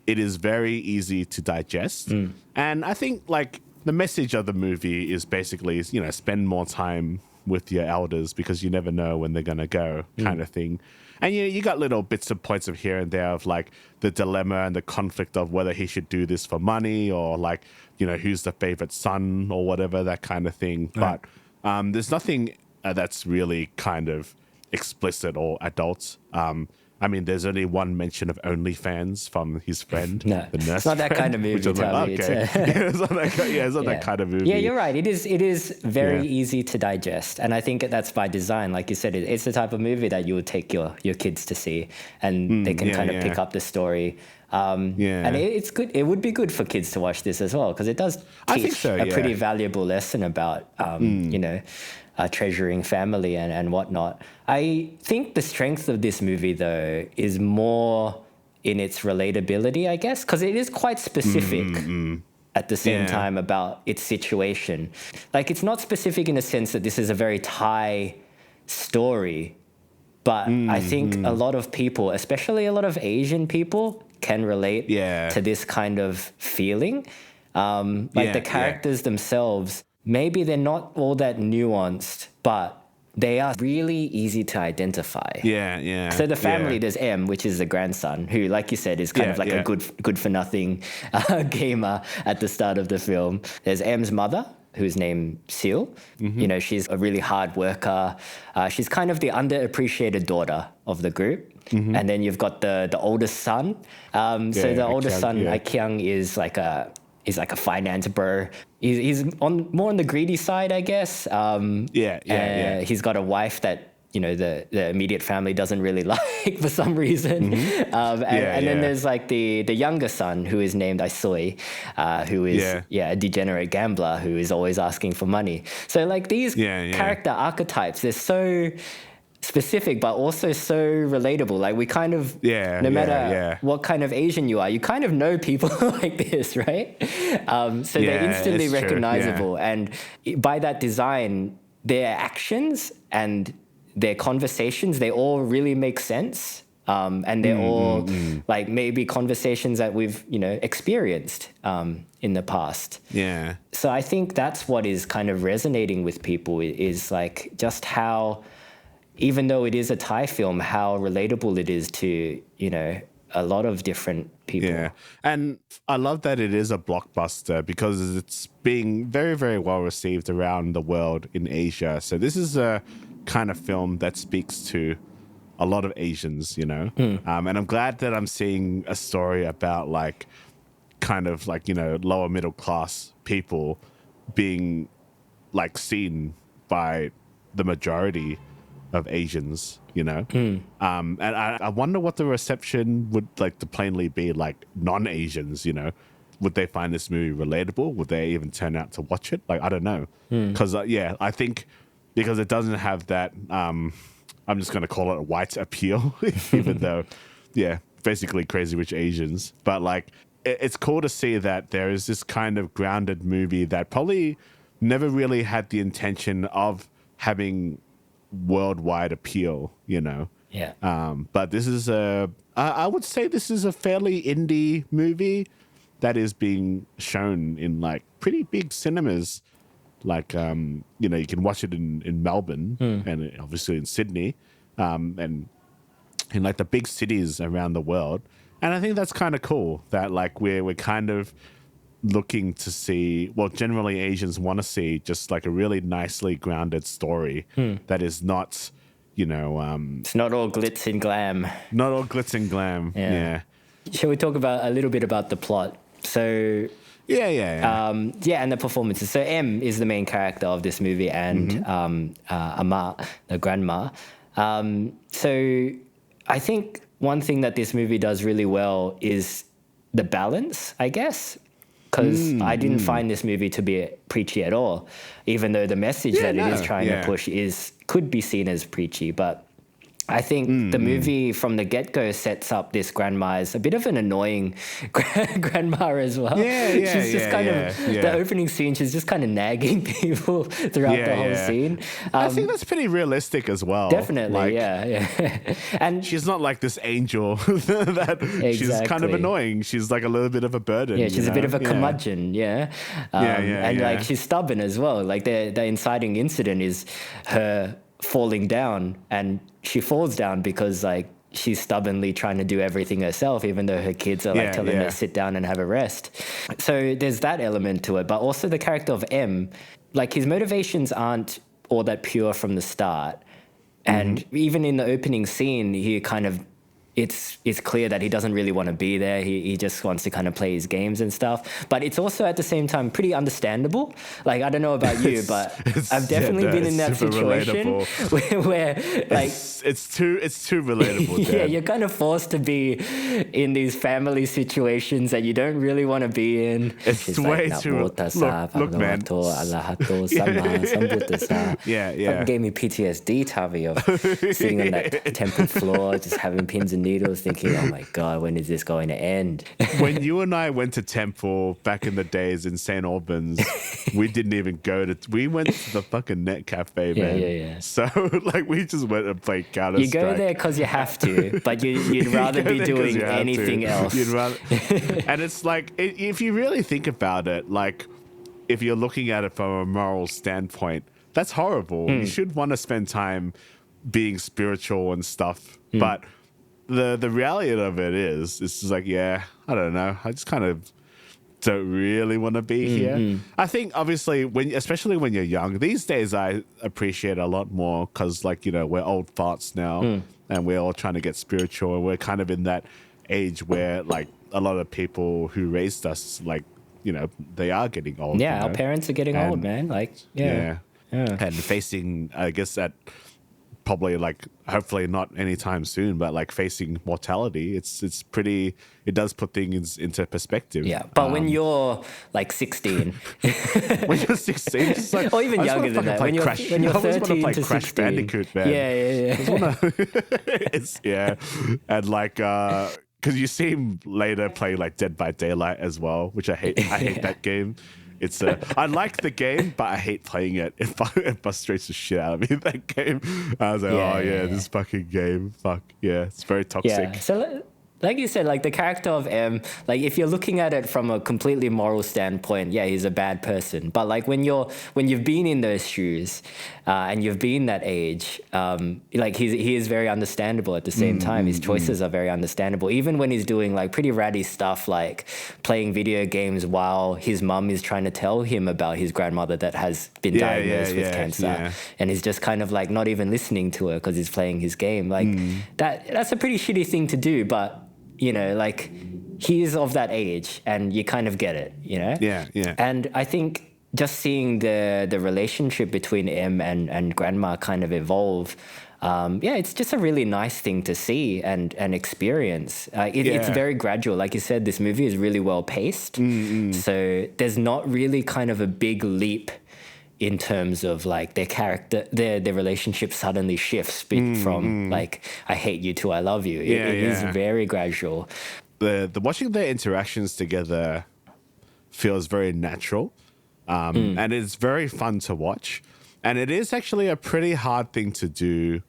it is very easy to digest. And I think like the message of the movie is basically, spend more time with your elders because you never know when they're going to go kind of thing. And you got little bits and points of here and there of like the dilemma and the conflict of whether he should do this for money or like, who's the favorite son or whatever, that kind of thing. But there's nothing that's really kind of explicit or adult. I mean, there's only one mention of OnlyFans from his friend, the nurse. It's not that kind of movie, Tommy. It's not that kind of movie. Yeah, you're right. It is very easy to digest. And I think that's by design. Like you said, it's the type of movie that you would take your kids to see and they can kind of pick up the story. And it's good. It would be good for kids to watch this as well because it does teach a pretty valuable lesson about, treasuring family and whatnot. I think the strength of this movie, though, is more in its relatability, I guess, because it is quite specific at the same time about its situation. Like, it's not specific in the sense that this is a very Thai story, but I think a lot of people, especially a lot of Asian people, can relate to this kind of feeling. The characters themselves, maybe they're not all that nuanced, but they are really easy to identify. Yeah. So the family, there's M, which is the grandson, who, like you said, is kind of like a good-for-nothing gamer at the start of the film. There's M's mother, who's named Seal. She's a really hard worker. She's kind of the underappreciated daughter of the group. And then you've got the oldest son. The oldest son, Kyung, is like a finance bro. He's more on the greedy side, I guess. He's got a wife that the immediate family doesn't really like for some reason. Then there's like the younger son who is named Aisoi, who is a degenerate gambler who is always asking for money. So like these character archetypes, they're so specific but also so relatable. Like we kind of no matter what kind of Asian you are, you kind of know people like this, right? They're instantly recognizable, and by that design, their actions and their conversations, they all really make sense. And they're all like maybe conversations that we've, experienced in the past. Yeah. So I think that's what is kind of resonating with people is like just how, even though it is a Thai film, how relatable it is to, a lot of different people. Yeah. And I love that it is a blockbuster because it's being very, very well received around the world in Asia. So this is a kind of film that speaks to a lot of Asians, and I'm glad that I'm seeing a story about like kind of like, lower middle class people being like seen by the majority of Asians, and I wonder what the reception would like to plainly be like non-Asians, would they find this movie relatable? Would they even turn out to watch it? Like, I don't know. Because, I think because it doesn't have that, I'm just going to call it a white appeal, even though, basically Crazy Rich Asians. But like, it's cool to see that there is this kind of grounded movie that probably never really had the intention of having worldwide appeal, Yeah. But this is I would say this is a fairly indie movie that is being shown in like pretty big cinemas. Like, you can watch it in Melbourne and obviously in Sydney, and in like the big cities around the world. And I think that's kind of cool that like we're kind of looking to see, well, generally Asians want to see just like a really nicely grounded story that is not, it's not all glitz and glam. Not all glitz and glam. Yeah. Shall we talk about a little bit about the plot? So Yeah. And the performances. So M is the main character of this movie, and Amah, the grandma. So I think one thing that this movie does really well is the balance, I guess, because I didn't find this movie to be preachy at all, even though the message it is trying to push could be seen as preachy, but I think the movie from the get-go sets up this grandma as a bit of an annoying grandma as well. She's just kind of, the opening scene, she's just kind of nagging people throughout the whole scene. I think that's pretty realistic as well. Definitely, And she's not like this angel that she's kind of annoying. She's like a little bit of a burden. Yeah, she's a bit of a curmudgeon, and like she's stubborn as well. Like the inciting incident is her falling down, and she falls down because like she's stubbornly trying to do everything herself, even though her kids are like telling her to sit down and have a rest. So there's that element to it, but also the character of M, like his motivations aren't all that pure from the start, and even in the opening scene, he kind of it's clear that he doesn't really want to be there. He just wants to kind of play his games and stuff. But it's also at the same time pretty understandable. Like, I don't know about you, but I've definitely been in that situation where like it's too relatable. Yeah, you're kind of forced to be in these family situations that you don't really want to be in. It's way too. Look, man. It gave me PTSD, Tavi, of sitting on that temple floor, just having pins and needles, thinking, oh my God, when is this going to end? When you and I went to temple back in the days in St. Albans, we didn't even we went to the fucking net cafe, man. Yeah. So like we just went and played Counter-Strike. You go there because you have to, but you'd rather be doing anything else. And it's like, if you really think about it, like if you're looking at it from a moral standpoint, that's horrible. You should want to spend time being spiritual and stuff, but the reality of it is, it's just like, I don't know. I just kind of don't really want to be here. I think obviously especially when you're young, these days I appreciate a lot more because like, we're old farts now and we're all trying to get spiritual, and we're kind of in that age where like a lot of people who raised us, like, they are getting old. Yeah, our parents are getting old, man. Like, and facing, I guess that probably like hopefully not anytime soon, but like facing mortality, it does put things into perspective. But when you're like 16 when you're 16, it's like, or even younger than that, when you're 13 to Crash 16. Bandicoot, man. And like because you see him later play like Dead by Daylight as well, which I hate that game. It's I like the game, but I hate playing it. It frustrates the shit out of me, that game. I was like, this fucking game. Fuck, yeah. It's very toxic. Yeah. So, like you said, like the character of M, like if you're looking at it from a completely moral standpoint, yeah, he's a bad person. But like when you've been in those shoes, and you've been that age, like he is very understandable at the same time. His choices are very understandable, even when he's doing like pretty ratty stuff, like playing video games while his mum is trying to tell him about his grandmother that has been diagnosed with cancer, and he's just kind of like not even listening to her because he's playing his game. Like that's a pretty shitty thing to do, but you know, like he's of that age and you kind of get it, you know? Yeah. And I think just seeing the relationship between M and Grandma kind of evolve, it's just a really nice thing to see and experience. It's very gradual. Like you said, this movie is really well paced. So there's not really kind of a big leap in terms of like their character, their relationship suddenly shifts from like I hate you to I love you. It is very gradual. The watching their interactions together feels very natural, and it's very fun to watch. And it is actually a pretty hard thing to do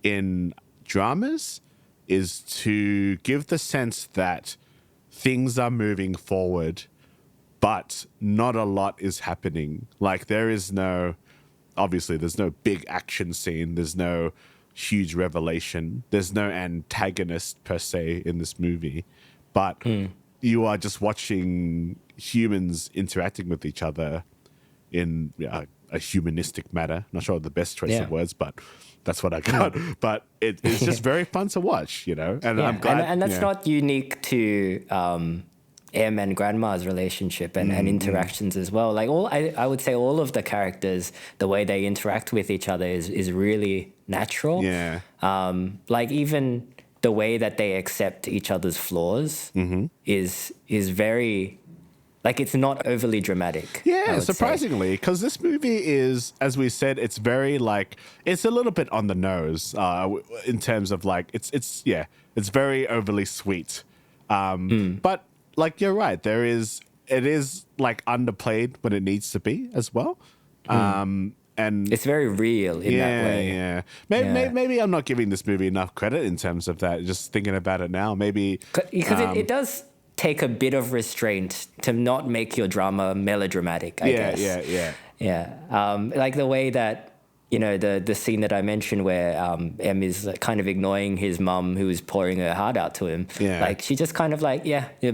in dramas, is to give the sense that things are moving forward, but not a lot is happening. Like there's no big action scene. There's no huge revelation. There's no antagonist per se in this movie, but you are just watching humans interacting with each other in a humanistic manner. Not sure the best choice of words, but that's what I got. But it's just very fun to watch, you know, and I'm glad. And that's not unique to M and Grandma's relationship and interactions as well. Like I would say all of the characters, the way they interact with each other is really natural. Yeah. Like even the way that they accept each other's flaws is very, like it's not overly dramatic. Yeah, surprisingly, because this movie is, as we said, it's very like, it's a little bit on the nose in terms of like, it's very overly sweet. But like you're right, it is like underplayed when it needs to be as well, and it's very real in that way. Yeah, maybe I'm not giving this movie enough credit in terms of that. Just thinking about it now, maybe because it does take a bit of restraint to not make your drama melodramatic. I guess. Yeah. Like the way that, you know, the scene that I mentioned where M is kind of ignoring his mum who is pouring her heart out to him. Yeah. Like she just kind of like,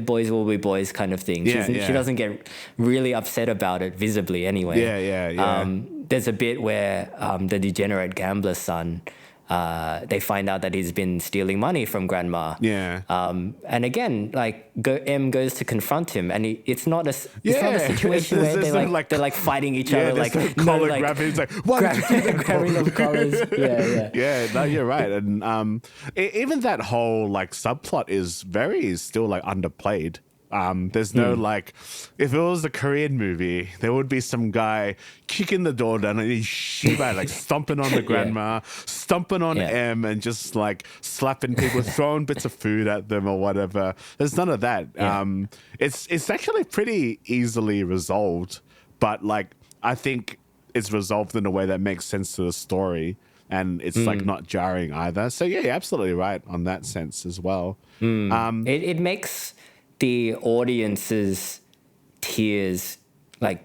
boys will be boys kind of thing. She doesn't get really upset about it visibly anyway. Yeah. There's a bit where the degenerate gambler's son, they find out that he's been stealing money from Grandma. Yeah. And again, like M goes to confront him, and it's not a situation where they're like fighting each other, like collar grabbing. It's like grabbing of collars. Yeah. No, you're right. And even that whole like subplot is still like underplayed. There's no like, if it was a Korean movie, there would be some guy kicking the door down and he's like stomping on the grandma, stomping on M, and just like slapping people, throwing bits of food at them or whatever. There's none of that. It's actually pretty easily resolved, but like I think it's resolved in a way that makes sense to the story, and it's like not jarring either. So yeah, you're absolutely right on that sense as well. It makes the audience's tears, like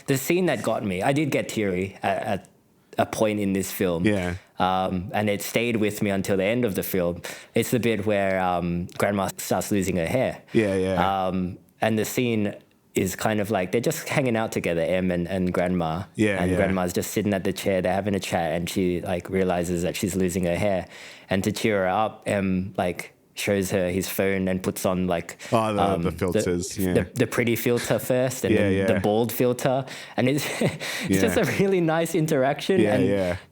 the scene that got me, I did get teary at a point in this film. Yeah. And it stayed with me until the end of the film. It's the bit where Grandma starts losing her hair. Yeah. And the scene is kind of like they're just hanging out together, M and Grandma. And Grandma's just sitting at the chair, they're having a chat, and she like realizes that she's losing her hair. And to cheer her up, M like shows her his phone and puts on like the filters, the pretty filter first, and then the bald filter, and it's just a really nice interaction.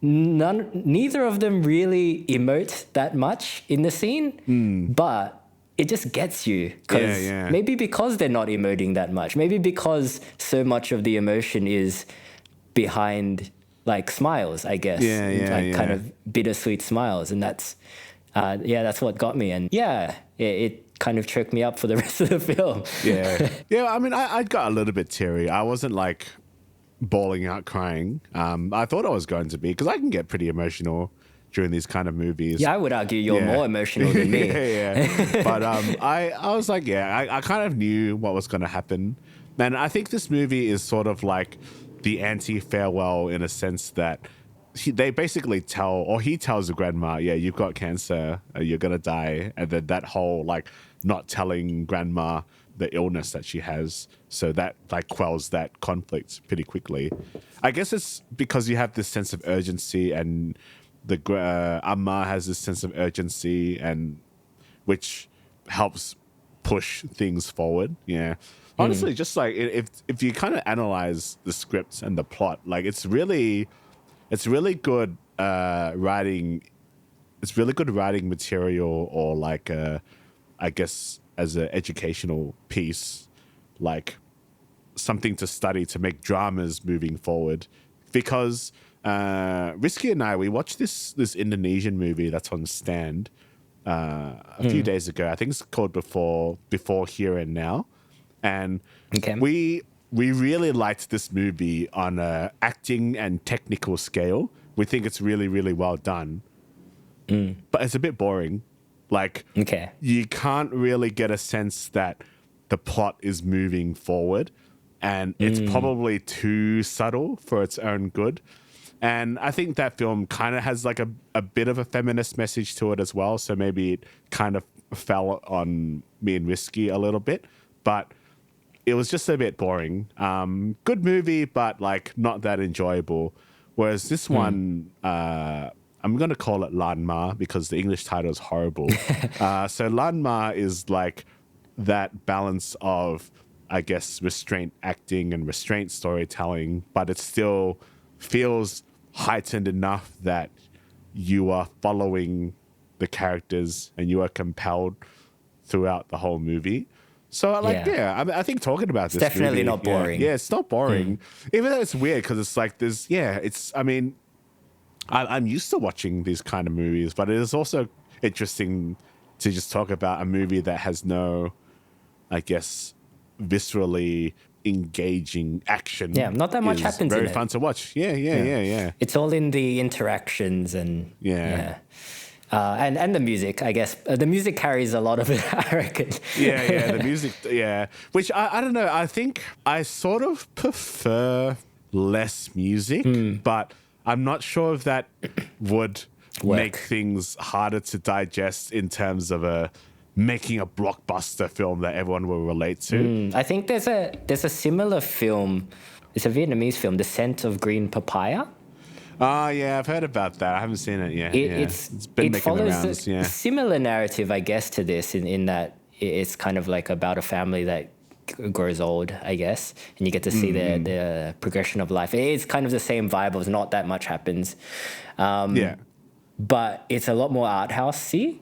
Neither of them really emote that much in the scene, but it just gets you because maybe because they're not emoting that much, maybe because so much of the emotion is behind like smiles, I guess, kind of bittersweet smiles, and that's what got me. And it kind of choked me up for the rest of the film. Yeah. I mean, I got a little bit teary. I wasn't like bawling out crying. I thought I was going to be, because I can get pretty emotional during these kind of movies. Yeah, I would argue you're more emotional than me. But I was like, I kind of knew what was going to happen. And I think this movie is sort of like the anti-farewell in a sense that they basically he tells the grandma, yeah, you've got cancer, you're going to die. And then that whole like not telling grandma the illness that she has. So that like quells that conflict pretty quickly. I guess it's because you have this sense of urgency, and the Amah has this sense of urgency, and which helps push things forward. Yeah. Honestly, just like if you kind of analyze the script and the plot, like it's really good writing. It's really good writing material, or like I guess as an educational piece, like something to study to make dramas moving forward. Because Risky and I, we watched this Indonesian movie that's on Stand a few days ago. I think it's called Before Here and Now. And we really liked this movie on a acting and technical scale. We think it's really, really well done. But it's a bit boring. Like, you can't really get a sense that the plot is moving forward. And it's probably too subtle for its own good. And I think that film kind of has like a bit of a feminist message to it as well. So maybe it kind of fell on me and Risky a little bit. But it was just a bit boring. Good movie, but like not that enjoyable. Whereas this one, I'm going to call it Lahn because the English title is horrible. So Lahn is like that balance of, I guess, restraint acting and restraint storytelling, but it still feels heightened enough that you are following the characters and you are compelled throughout the whole movie. So I think talking about this definitely movie, not boring. Yeah, it's not boring. Even though it's weird because it's like this. Yeah, I mean, I'm used to watching these kind of movies, but it is also interesting to just talk about a movie that has no, I guess, viscerally engaging action. Yeah, not that much happens very in it. fun to watch. Yeah. It's all in the interactions and and the music, I guess. The music carries a lot of it, I reckon. The music, Which I don't know. I think I sort of prefer less music, but I'm not sure if that would make things harder to digest in terms of making a blockbuster film that everyone will relate to. I think there's a similar film. It's a Vietnamese film, The Scent of Green Papaya. Oh, yeah, I've heard about that. I haven't seen it yet. It's been making the rounds. A similar narrative, I guess, to this in that it's kind of like about a family that grows old, I guess, and you get to see the progression of life. It's kind of the same vibe of not that much happens. But it's a lot more art housey,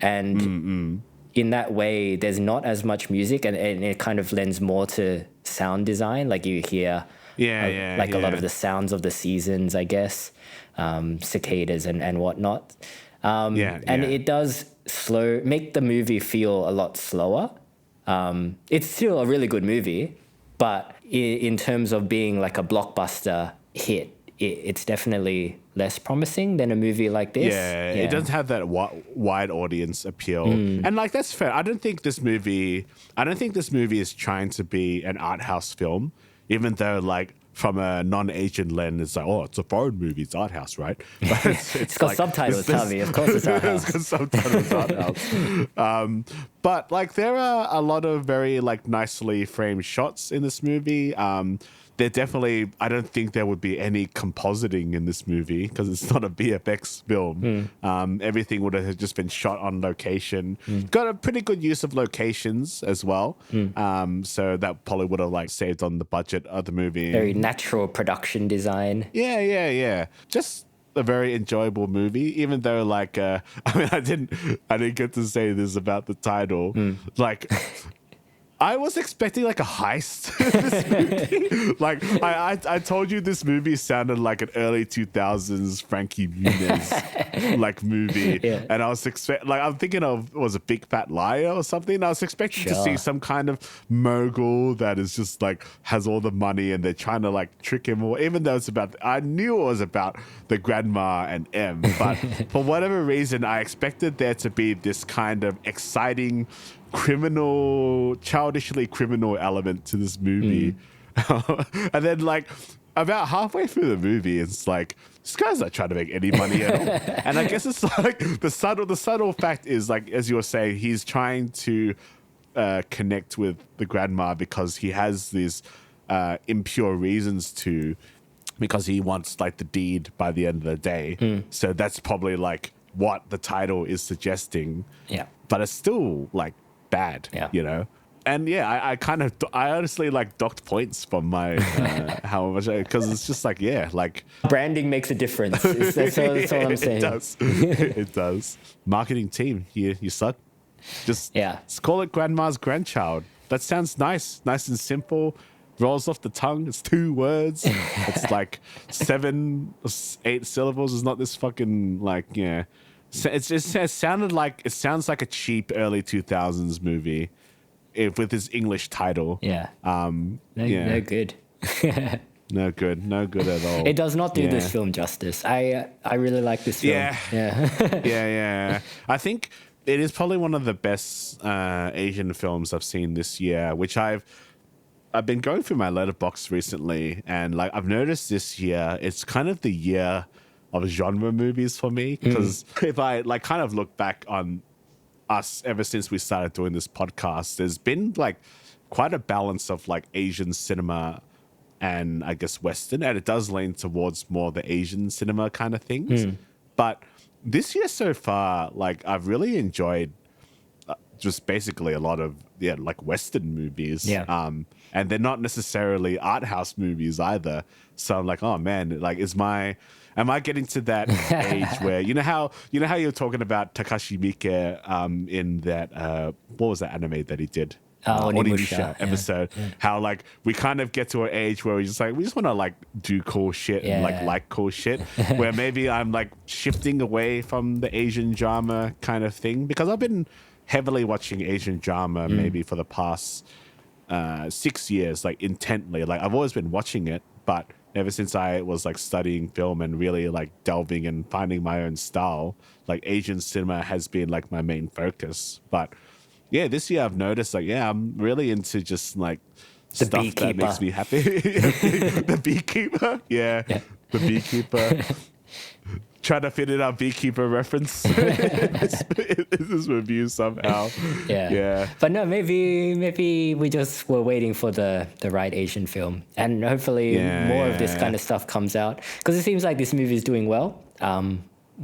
and in that way, there's not as much music, and it kind of lends more to sound design. Like you hear a lot of the sounds of the seasons, I guess, cicadas and whatnot. It does make the movie feel a lot slower. It's still a really good movie, but in terms of being like a blockbuster hit, it's definitely less promising than a movie like this. It doesn't have that wide audience appeal. And like, that's fair. I don't think this movie is trying to be an art house film, even though like from a non-Asian lens, it's like, oh, it's a foreign movie, it's art house, right? But it's got like, subtitles, Tommy. Of course it's art house. It's got subtitles, art house. But like, there are a lot of very like nicely framed shots in this movie. There definitely, I don't think there would be any compositing in this movie because it's not a VFX film. Everything would have just been shot on location. Got a pretty good use of locations as well. So that probably would have like saved on the budget of the movie. Very natural production design. Yeah. Just a very enjoyable movie, even though like, I didn't get to say this about the title. Like, I was expecting like a heist in this movie. Like I told you this movie sounded like an early 2000s Frankie Muniz like movie. Yeah. And I was I'm thinking of was a Big Fat Liar or something. I was expecting to see some kind of mogul that is just like has all the money and they're trying to like trick him, or even though I knew it was about the grandma and M, but for whatever reason I expected there to be this kind of exciting childishly criminal element to this movie. And then like about halfway through the movie it's like this guy's not trying to make any money at all. And I guess it's like the subtle fact is, like as you were saying, he's trying to connect with the grandma because he has these impure reasons to, because he wants like the deed by the end of the day. So that's probably like what the title is suggesting. Yeah. But it's still like bad, you know? And yeah, I honestly like docked points from my, how much, because it's just like, yeah, like. Branding makes a difference. That's all I'm saying. It does. It does. Marketing team, you suck. Just call it Grandma's Grandchild. That sounds nice and simple. Rolls off the tongue. It's 2 words. It's like 7, 8 syllables. It's not this fucking like, yeah. It sounds like a cheap early 2000s movie with his English title. Yeah. No good. No good at all. It does not do this film justice. I really like this film. Yeah. I think it is probably one of the best Asian films I've seen this year, which I've been going through my letterbox recently, and like I've noticed this year it's kind of the year of genre movies for me, because if I like kind of look back on us ever since we started doing this podcast, there's been like quite a balance of like Asian cinema and I guess Western, and it does lean towards more the Asian cinema kind of things. But this year so far, like I've really enjoyed just basically a lot of like Western movies. And they're not necessarily art house movies either. So I'm like, oh man, like am I getting to that age where you know how you're talking about Takashi Miike in that what was that anime that he did? Onimusha episode. How like we kind of get to an age where we just want to like do cool shit and like cool shit. Where maybe I'm like shifting away from the Asian drama kind of thing, because I've been heavily watching Asian drama maybe for the past 6 years, like intently. Like I've always been watching it, but ever since I was like studying film and really like delving and finding my own style, like Asian cinema has been like my main focus. But yeah, this year I've noticed like, I'm really into just like the stuff beekeeper. that makes me happy. The beekeeper. Yeah. The beekeeper. Trying to fit in our beekeeper reference in this review somehow. Yeah. But no, maybe we just were waiting for the right Asian film, and hopefully more of this kind of stuff comes out, because it seems like this movie is doing well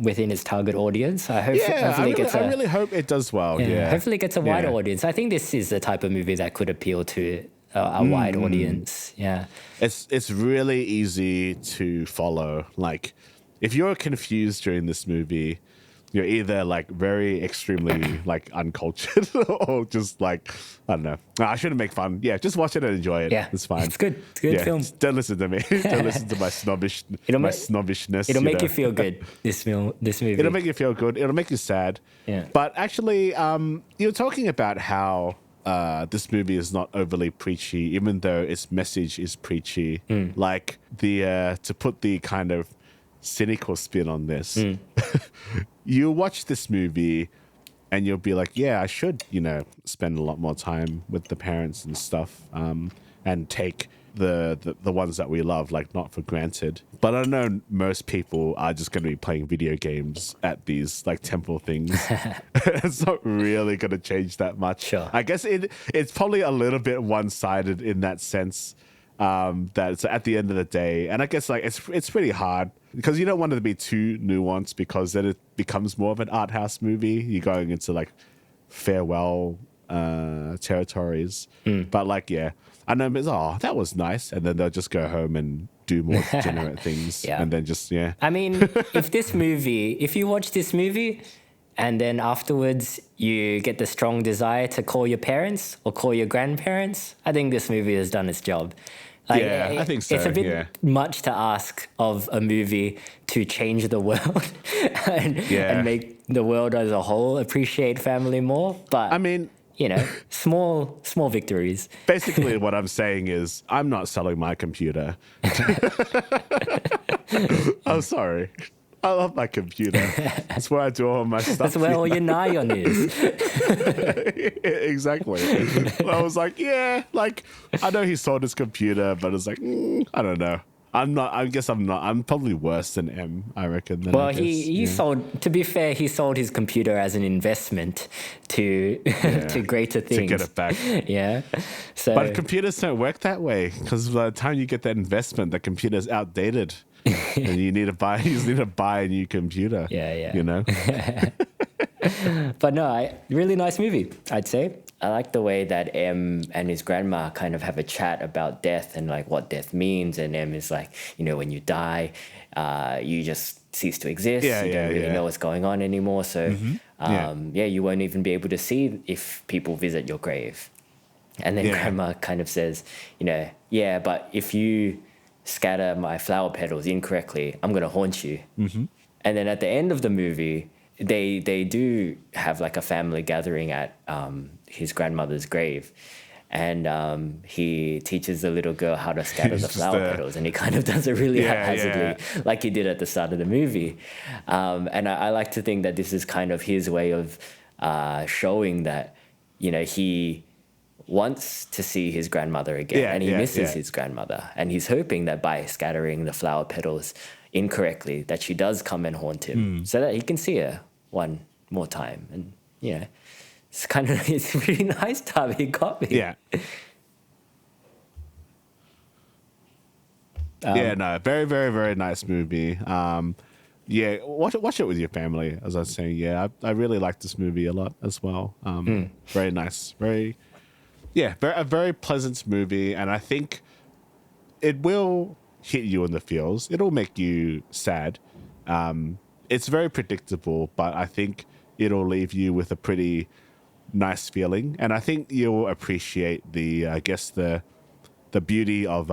within its target audience. I really hope it does well. Hopefully it gets a wider audience. I think this is the type of movie that could appeal to a wide audience. It's really easy to follow. Like, if you're confused during this movie, you're either like very extremely like uncultured or just like, I don't know. I shouldn't make fun. Yeah, just watch it and enjoy it. It's fine. It's good. It's a good film. Don't listen to me. Don't listen to my snobbishness. It'll make you feel good. This movie. It'll make you feel good. It'll make you sad. But actually, you're talking about how this movie is not overly preachy, even though its message is preachy. Like to put the kind of cynical spin on this, you watch this movie and you'll be like, I should, spend a lot more time with the parents and stuff, and take the ones that we love, like, not for granted. But I know most people are just going to be playing video games at these like temple things. It's not really going to change that much. Sure. I guess it's probably a little bit one-sided in that sense. That it's at the end of the day, and I guess like it's pretty hard, because you don't want it to be too nuanced, because then it becomes more of an art house movie. You're going into like farewell territories. But like, I know it's that was nice, and then they'll just go home and do more degenerate things, and then just I mean, if you watch this movie and then afterwards you get the strong desire to call your parents or call your grandparents, I think this movie has done its job. Like, I think so. It's a bit much to ask of a movie to change the world and make the world as a whole appreciate family more. But I mean, small victories. Basically, what I'm saying is I'm not selling my computer. I'm sorry. I love my computer. That's where I do all my stuff. That's where all your nyan is. Exactly. I was like, I know he sold his computer, but it's like, I don't know. I'm not. I'm probably worse than M, I reckon. Well, he sold, to be fair, he sold his computer as an investment to greater things. To get it back. Yeah. So, but computers don't work that way, because by the time you get that investment, the computer's outdated. And you need to buy a new computer. Yeah. But no, really nice movie, I'd say. I like the way that M and his grandma kind of have a chat about death and like what death means. And M is like, when you die, you just cease to exist. You don't really know what's going on anymore. So, you won't even be able to see if people visit your grave. And then grandma kind of says, but if you scatter my flower petals incorrectly, I'm going to haunt you. Mm-hmm. And then at the end of the movie, they do have like a family gathering at his grandmother's grave. And he teaches the little girl how to scatter the flower petals. And he kind of does it really haphazardly, like he did at the start of the movie. And I like to think that this is kind of his way of showing that, he wants to see his grandmother again, and he misses his grandmother, and he's hoping that by scattering the flower petals incorrectly that she does come and haunt him so that he can see her one more time. And it's really nice time he got me. Very, very, very nice movie. Watch it with your family, as I was saying. I really like this movie a lot as well. Very nice, a very pleasant movie, and I think it will hit you in the feels. It'll make you sad. It's very predictable, but I think it'll leave you with a pretty nice feeling, and I think you'll appreciate the beauty of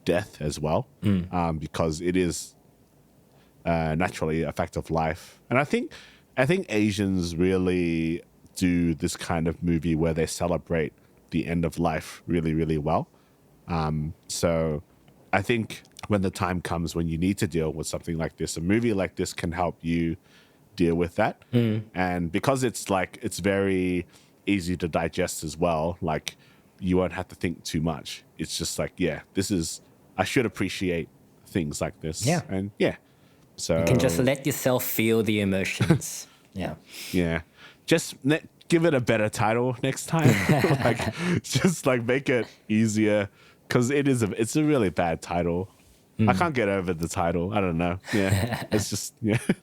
death as well, because it is naturally a fact of life. And I think Asians really do this kind of movie where they celebrate the end of life really, really well. So I think when the time comes when you need to deal with something like this, a movie like this can help you deal with that. And because it's very easy to digest as well, like you won't have to think too much. It's just like, I should appreciate things like this. And so you can just let yourself feel the emotions. Just give it a better title next time. Just make it easier, because it's a really bad title. I can't get over the title. I don't know. It's just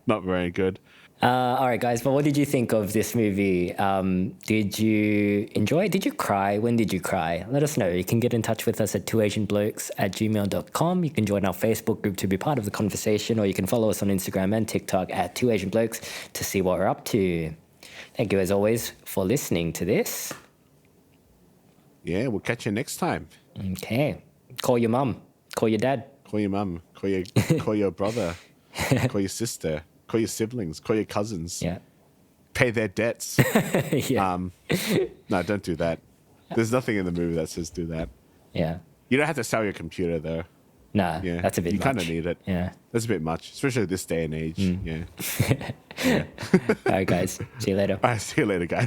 not very good. All right, guys. But what did you think of this movie? Did you enjoy it? Did you cry? When did you cry? Let us know. You can get in touch with us at twoasianblokes@gmail.com. You can join our Facebook group to be part of the conversation, or you can follow us on Instagram and TikTok at twoasianblokes to see what we're up to. Thank you, as always, for listening to this. We'll catch you next time. Okay. Call your mum. Call your dad. Call your mum. Call your brother. Call your sister. Call your siblings. Call your cousins. Pay their debts. No, don't do that. There's nothing in the movie that says do that. You don't have to sell your computer, though. Nah, that's a bit much. You kind of need it. That's a bit much, especially this day and age. All right, guys. See you later. All right, see you later, guys.